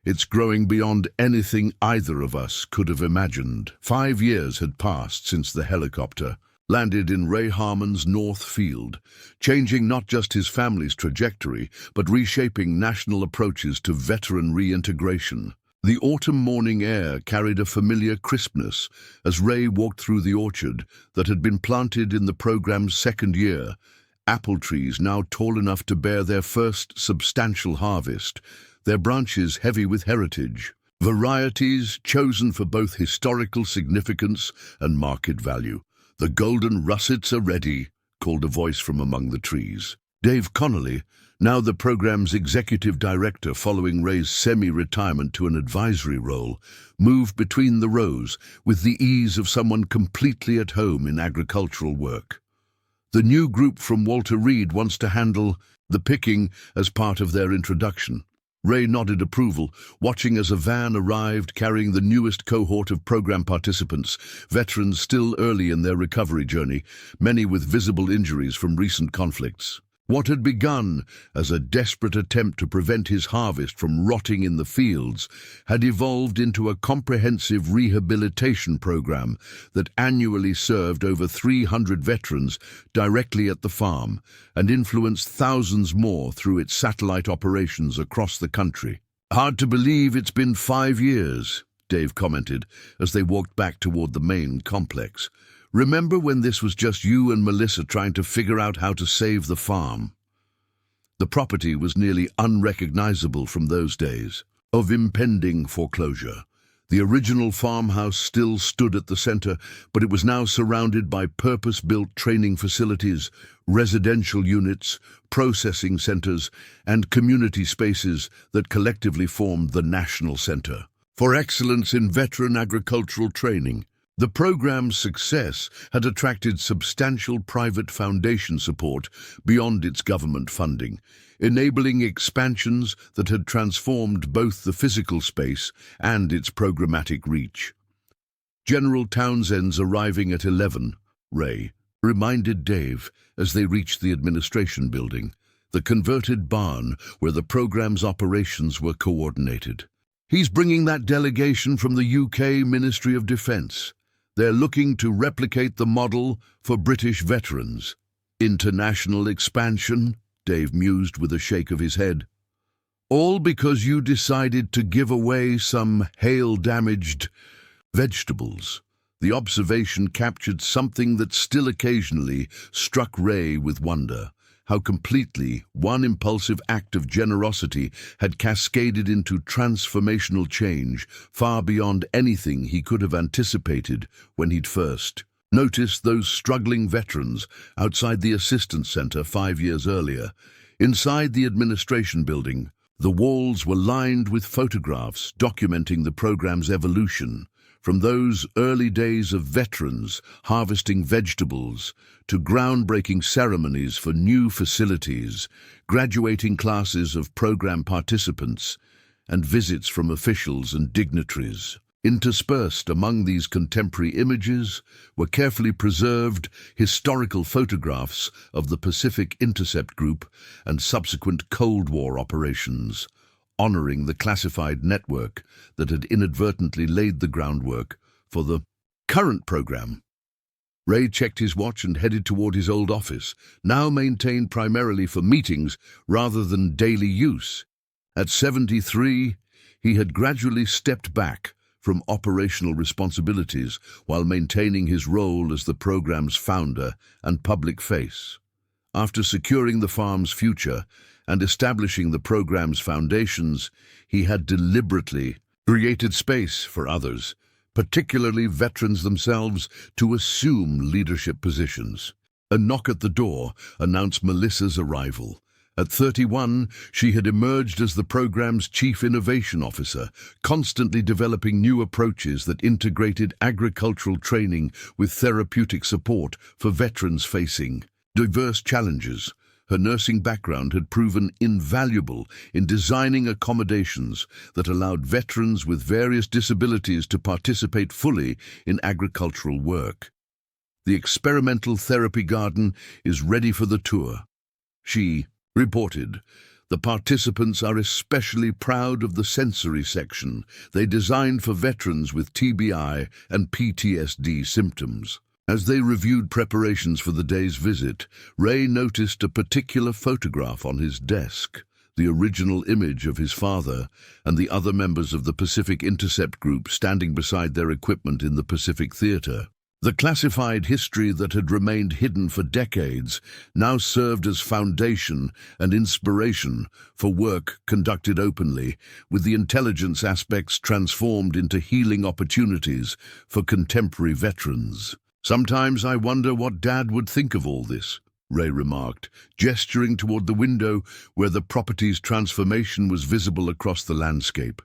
It's growing beyond anything either of us could have imagined. 5 years had passed since the helicopter landed in Ray Harmon's North Field, changing not just his family's trajectory, but reshaping national approaches to veteran reintegration. The autumn morning air carried a familiar crispness as Ray walked through the orchard that had been planted in the program's second year, apple trees now tall enough to bear their first substantial harvest, their branches heavy with heritage, varieties chosen for both historical significance and market value. "The golden russets are ready," called a voice from among the trees. Dave Connolly, now the program's executive director following Ray's semi-retirement to an advisory role, moved between the rows with the ease of someone completely at home in agricultural work. The new group from Walter Reed wants to handle the picking as part of their introduction. Ray nodded approval, watching as a van arrived carrying the newest cohort of program participants, veterans still early in their recovery journey, many with visible injuries from recent conflicts. What had begun as a desperate attempt to prevent his harvest from rotting in the fields had evolved into a comprehensive rehabilitation program that annually served over 300 veterans directly at the farm and influenced thousands more through its satellite operations across the country. "Hard to believe it's been 5 years," Dave commented as they walked back toward the main complex. "Remember when this was just you and Melissa trying to figure out how to save the farm?" The property was nearly unrecognizable from those days of impending foreclosure. The original farmhouse still stood at the center, but it was now surrounded by purpose-built training facilities, residential units, processing centers, and community spaces that collectively formed the National Center for Excellence in Veteran Agricultural Training. The program's success had attracted substantial private foundation support beyond its government funding, enabling expansions that had transformed both the physical space and its programmatic reach. General Townsend's arriving at 11, Ray reminded Dave as they reached the administration building, the converted barn where the program's operations were coordinated. "He's bringing that delegation from the UK Ministry of Defence. They're looking to replicate the model for British veterans." "International expansion," Dave mused with a shake of his head. "All because you decided to give away some hail-damaged vegetables." The observation captured something that still occasionally struck Ray with wonder: how completely one impulsive act of generosity had cascaded into transformational change far beyond anything he could have anticipated when he'd first noticed those struggling veterans outside the assistance center 5 years earlier. Inside the administration building, the walls were lined with photographs documenting the program's evolution, from those early days of veterans harvesting vegetables to groundbreaking ceremonies for new facilities, graduating classes of program participants, and visits from officials and dignitaries. Interspersed among these contemporary images were carefully preserved historical photographs of the Pacific Intercept Group and subsequent Cold War operations, honoring the classified network that had inadvertently laid the groundwork for the current program. Ray checked his watch and headed toward his old office, now maintained primarily for meetings rather than daily use. At 73, he had gradually stepped back from operational responsibilities while maintaining his role as the program's founder and public face. After securing the farm's future and establishing the program's foundations, he had deliberately created space for others, particularly veterans themselves, to assume leadership positions. A knock at the door announced Melissa's arrival. At 31, she had emerged as the program's chief innovation officer, constantly developing new approaches that integrated agricultural training with therapeutic support for veterans facing diverse challenges. Her nursing background had proven invaluable in designing accommodations that allowed veterans with various disabilities to participate fully in agricultural work. "The experimental therapy garden is ready for the tour," she reported, The participants are especially proud of the sensory section they designed for veterans with TBI and PTSD symptoms. As they reviewed preparations for the day's visit, Ray noticed a particular photograph on his desk, the original image of his father and the other members of the Pacific Intercept Group standing beside their equipment in the Pacific Theater. The classified history that had remained hidden for decades now served as foundation and inspiration for work conducted openly, with the intelligence aspects transformed into healing opportunities for contemporary veterans. "Sometimes I wonder what Dad would think of all this," Ray remarked, gesturing toward the window where the property's transformation was visible across the landscape.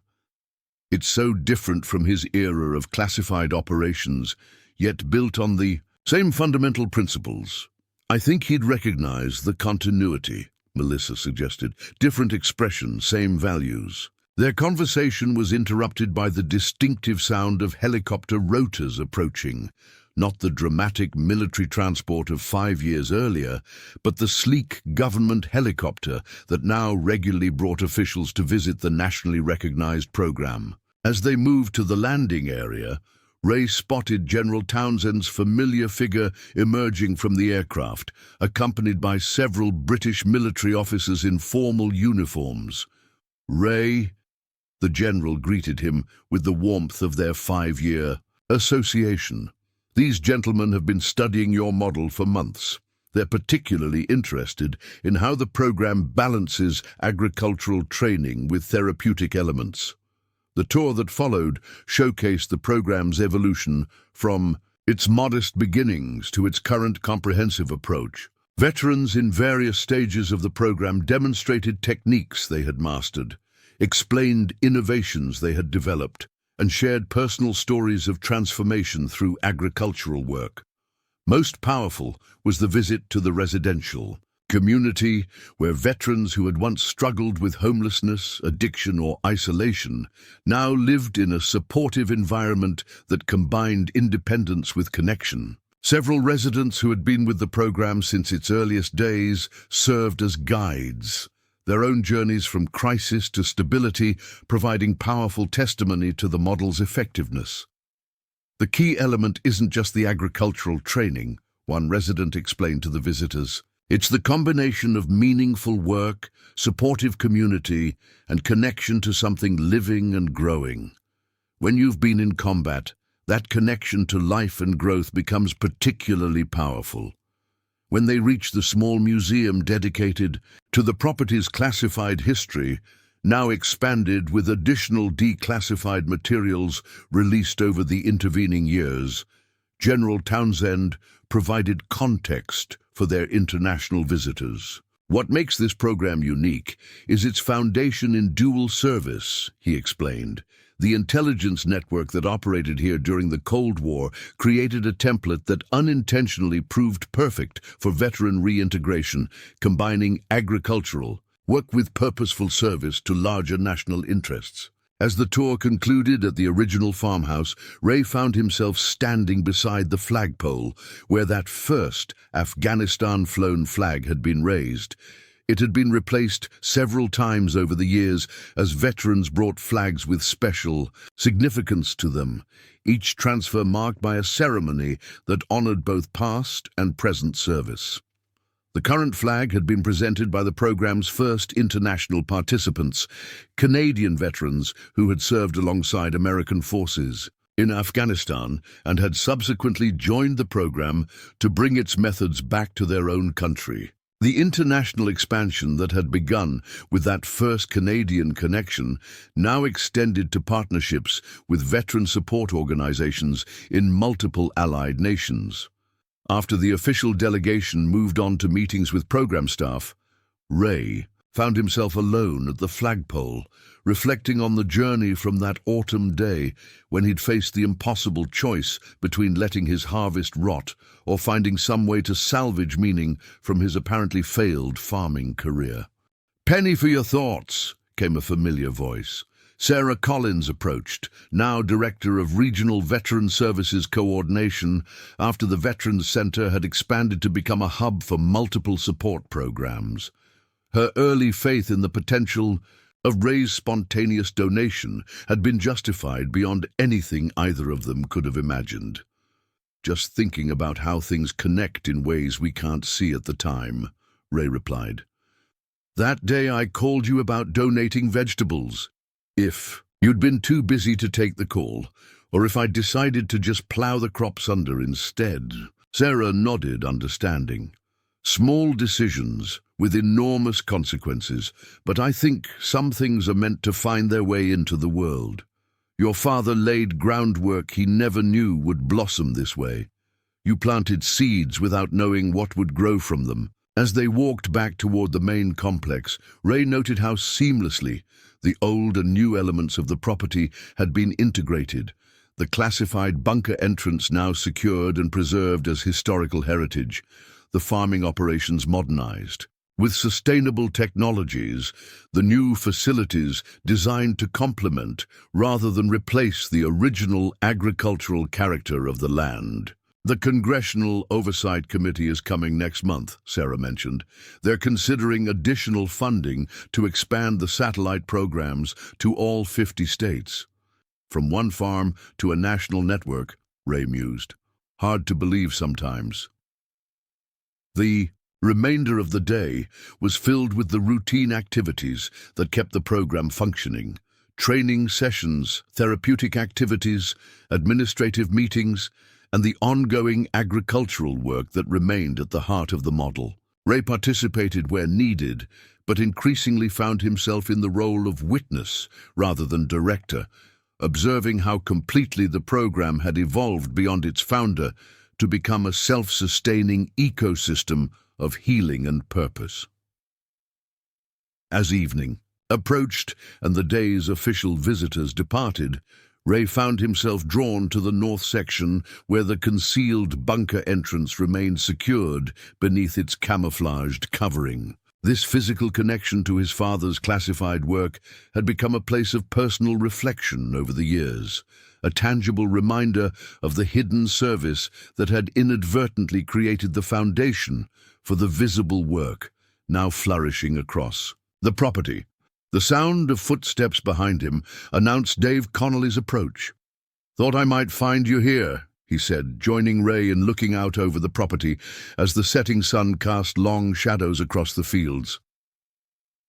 "It's so different from his era of classified operations, yet built on the same fundamental principles." "I think he'd recognize the continuity," Melissa suggested. "Different expression, same values." Their conversation was interrupted by the distinctive sound of helicopter rotors approaching, not the dramatic military transport of 5 years earlier, but the sleek government helicopter that now regularly brought officials to visit the nationally recognized program. As they moved to the landing area, Ray spotted General Townsend's familiar figure emerging from the aircraft, accompanied by several British military officers in formal uniforms. "Ray," the general greeted him with the warmth of their 5-year association. "These gentlemen have been studying your model for months. They're particularly interested in how the program balances agricultural training with therapeutic elements." The tour that followed showcased the program's evolution from its modest beginnings to its current comprehensive approach. Veterans in various stages of the program demonstrated techniques they had mastered, explained innovations they had developed, and shared personal stories of transformation through agricultural work. Most powerful was the visit to the residential community, where veterans who had once struggled with homelessness, addiction, or isolation now lived in a supportive environment that combined independence with connection. Several residents who had been with the program since its earliest days served as guides, their own journeys from crisis to stability providing powerful testimony to the model's effectiveness. "The key element isn't just the agricultural training," one resident explained to the visitors. "It's the combination of meaningful work, supportive community, and connection to something living and growing. When you've been in combat, that connection to life and growth becomes particularly powerful." When they reached the small museum dedicated to the property's classified history, now expanded with additional declassified materials released over the intervening years, General Townsend provided context for their international visitors. "What makes this program unique is its foundation in dual service," he explained. "The intelligence network that operated here during the Cold War created a template that unintentionally proved perfect for veteran reintegration, combining agricultural work with purposeful service to larger national interests." As the tour concluded at the original farmhouse, Ray found himself standing beside the flagpole where that first Afghanistan-flown flag had been raised. It had been replaced several times over the years as veterans brought flags with special significance to them, each transfer marked by a ceremony that honored both past and present service. The current flag had been presented by the program's first international participants, Canadian veterans who had served alongside American forces in Afghanistan and had subsequently joined the program to bring its methods back to their own country. The international expansion that had begun with that first Canadian connection now extended to partnerships with veteran support organizations in multiple allied nations. After the official delegation moved on to meetings with program staff, Ray found himself alone at the flagpole, reflecting on the journey from that autumn day when he'd faced the impossible choice between letting his harvest rot or finding some way to salvage meaning from his apparently failed farming career. "Penny for your thoughts," came a familiar voice. Sarah Collins approached, now Director of Regional Veteran Services Coordination, after the Veterans Center had expanded to become a hub for multiple support programs. Her early faith in the potential of Ray's spontaneous donation had been justified beyond anything either of them could have imagined. "Just thinking about how things connect in ways we can't see at the time," Ray replied. "That day I called you about donating vegetables. If you'd been too busy to take the call, or if I'd decided to just plow the crops under instead." Sarah nodded, understanding. "Small decisions with enormous consequences, but I think some things are meant to find their way into the world. Your father laid groundwork he never knew would blossom this way. You planted seeds without knowing what would grow from them." As they walked back toward the main complex, Ray noted how seamlessly the old and new elements of the property had been integrated, the classified bunker entrance now secured and preserved as historical heritage, the farming operations modernized. With sustainable technologies, the new facilities designed to complement rather than replace the original agricultural character of the land. "The Congressional Oversight Committee is coming next month," Sarah mentioned. "They're considering additional funding to expand the satellite programs to all 50 states. From one farm to a national network," Ray mused. "Hard to believe sometimes." The remainder of the day was filled with the routine activities that kept the program functioning. Training sessions, therapeutic activities, administrative meetings, and the ongoing agricultural work that remained at the heart of the model. Ray participated where needed, but increasingly found himself in the role of witness rather than director, observing how completely the program had evolved beyond its founder to become a self-sustaining ecosystem of healing and purpose. As evening approached and the day's official visitors departed, Ray found himself drawn to the north section where the concealed bunker entrance remained secured beneath its camouflaged covering. This physical connection to his father's classified work had become a place of personal reflection over the years, a tangible reminder of the hidden service that had inadvertently created the foundation for the visible work now flourishing across the property. The sound of footsteps behind him announced Dave Connolly's approach. "Thought I might find you here," he said, joining Ray in looking out over the property as the setting sun cast long shadows across the fields.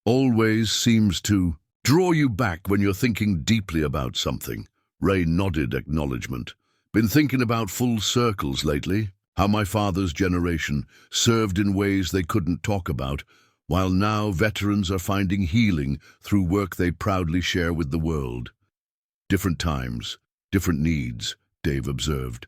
"Always seems to draw you back when you're thinking deeply about something." Ray nodded acknowledgement. "Been thinking about full circles lately, how my father's generation served in ways they couldn't talk about, while now veterans are finding healing through work they proudly share with the world. Different times, different needs," Dave observed,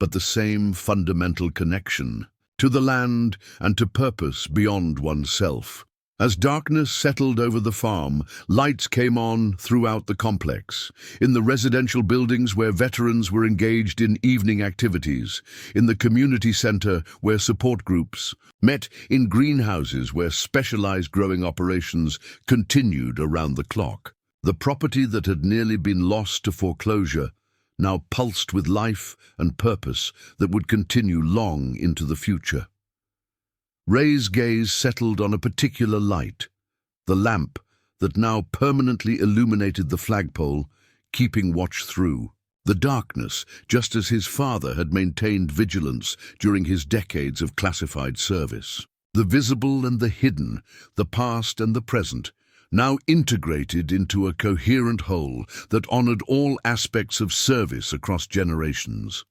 "but the same fundamental connection to the land and to purpose beyond oneself." As darkness settled over the farm, lights came on throughout the complex, in the residential buildings where veterans were engaged in evening activities, in the community center where support groups met, in greenhouses where specialized growing operations continued around the clock. The property that had nearly been lost to foreclosure now pulsed with life and purpose that would continue long into the future. Ray's gaze settled on a particular light, the lamp that now permanently illuminated the flagpole, keeping watch through the darkness, just as his father had maintained vigilance during his decades of classified service. The visible and the hidden, the past and the present, now integrated into a coherent whole that honored all aspects of service across generations.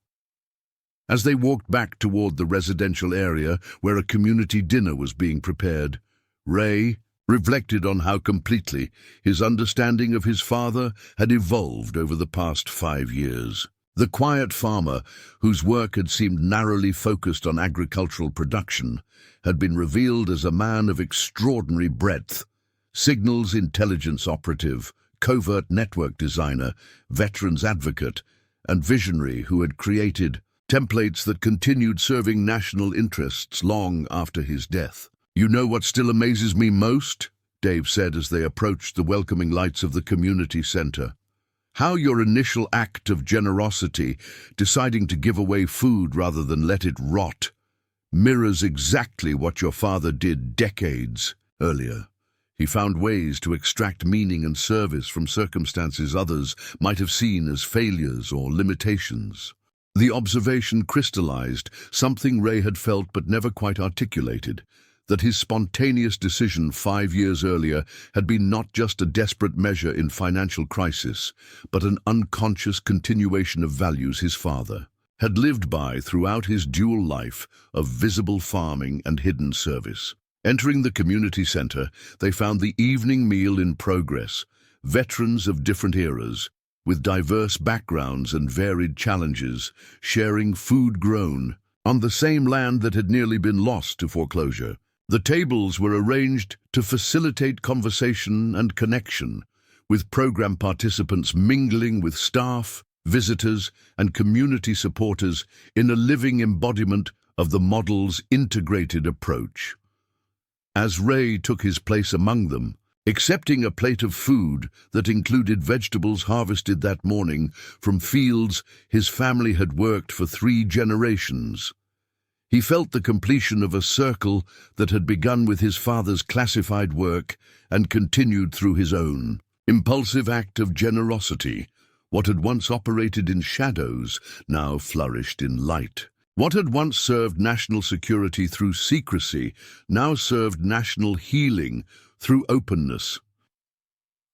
As they walked back toward the residential area where a community dinner was being prepared, Ray reflected on how completely his understanding of his father had evolved over the past 5 years. The quiet farmer, whose work had seemed narrowly focused on agricultural production, had been revealed as a man of extraordinary breadth: signals intelligence operative, covert network designer, veterans advocate, and visionary who had created templates that continued serving national interests long after his death. "You know what still amazes me most?" Dave said as they approached the welcoming lights of the community center. "How your initial act of generosity, deciding to give away food rather than let it rot, mirrors exactly what your father did decades Earlier, he found ways to extract meaning and service from circumstances others might have seen as failures or limitations. The observation crystallized something Ray had felt but never quite articulated, that his spontaneous decision 5 years earlier had been not just a desperate measure in financial crisis, but an unconscious continuation of values his father had lived by throughout his dual life of visible farming and hidden service. Entering the community center, they found the evening meal in progress, veterans of different eras, with diverse backgrounds and varied challenges, sharing food grown on the same land that had nearly been lost to foreclosure. The tables were arranged to facilitate conversation and connection, with program participants mingling with staff, visitors, and community supporters in a living embodiment of the model's integrated approach. As Ray took his place among them, accepting a plate of food that included vegetables harvested that morning from fields his family had worked for 3 generations, he felt the completion of a circle that had begun with his father's classified work and continued through his own impulsive act of generosity. What had once operated in shadows now flourished in light. What had once served national security through secrecy now served national healing through openness.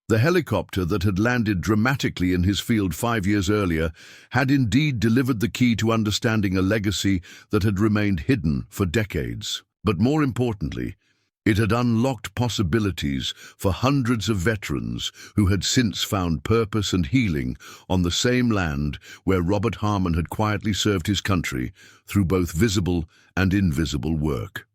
The helicopter that had landed dramatically in his field 5 years earlier had indeed delivered the key to understanding a legacy that had remained hidden for decades. But more importantly, it had unlocked possibilities for hundreds of veterans who had since found purpose and healing on the same land where Robert Harmon had quietly served his country through both visible and invisible work.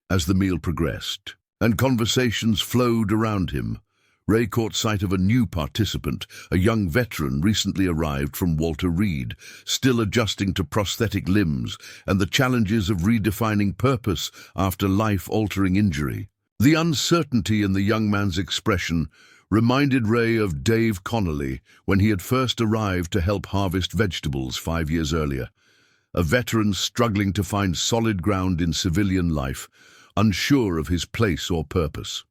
As the meal progressed and conversations flowed around him, Ray caught sight of a new participant, a young veteran recently arrived from Walter Reed, still adjusting to prosthetic limbs and the challenges of redefining purpose after life-altering injury. The uncertainty in the young man's expression reminded Ray of Dave Connolly when he had first arrived to help harvest vegetables 5 years earlier, a veteran struggling to find solid ground in civilian life, unsure of his place or purpose.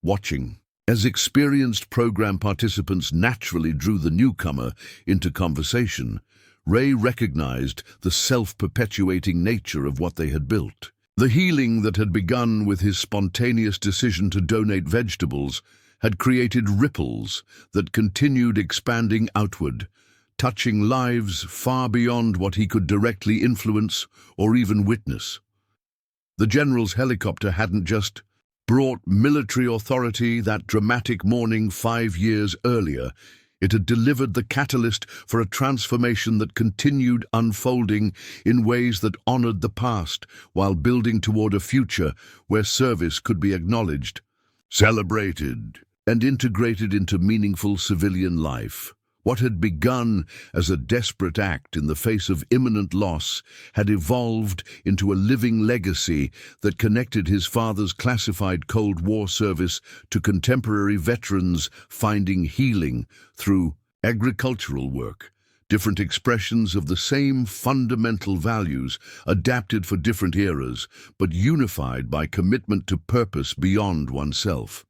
Watching as experienced program participants naturally drew the newcomer into conversation, Ray recognized the self-perpetuating nature of what they had built. The healing that had begun with his spontaneous decision to donate vegetables had created ripples that continued expanding outward, touching lives far beyond what he could directly influence or even witness. The general's helicopter hadn't just brought military authority that dramatic morning 5 years earlier. It had delivered the catalyst for a transformation that continued unfolding in ways that honored the past while building toward a future where service could be acknowledged, celebrated, and integrated into meaningful civilian life. What had begun as a desperate act in the face of imminent loss had evolved into a living legacy that connected his father's classified Cold War service to contemporary veterans finding healing through agricultural work, different expressions of the same fundamental values adapted for different eras, but unified by commitment to purpose beyond oneself.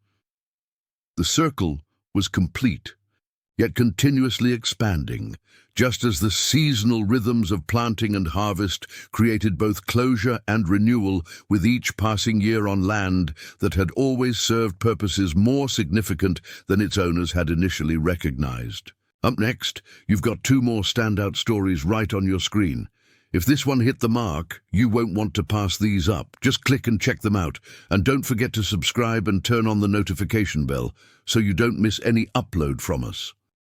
The circle was complete, yet continuously expanding, just as the seasonal rhythms of planting and harvest created both closure and renewal with each passing year on land that had always served purposes more significant than its owners had initially recognized. Up next, you've got 2 more standout stories right on your screen. If this one hit the mark, you won't want to pass these up. Just click and check them out. And don't forget to subscribe and turn on the notification bell so you don't miss any upload from us.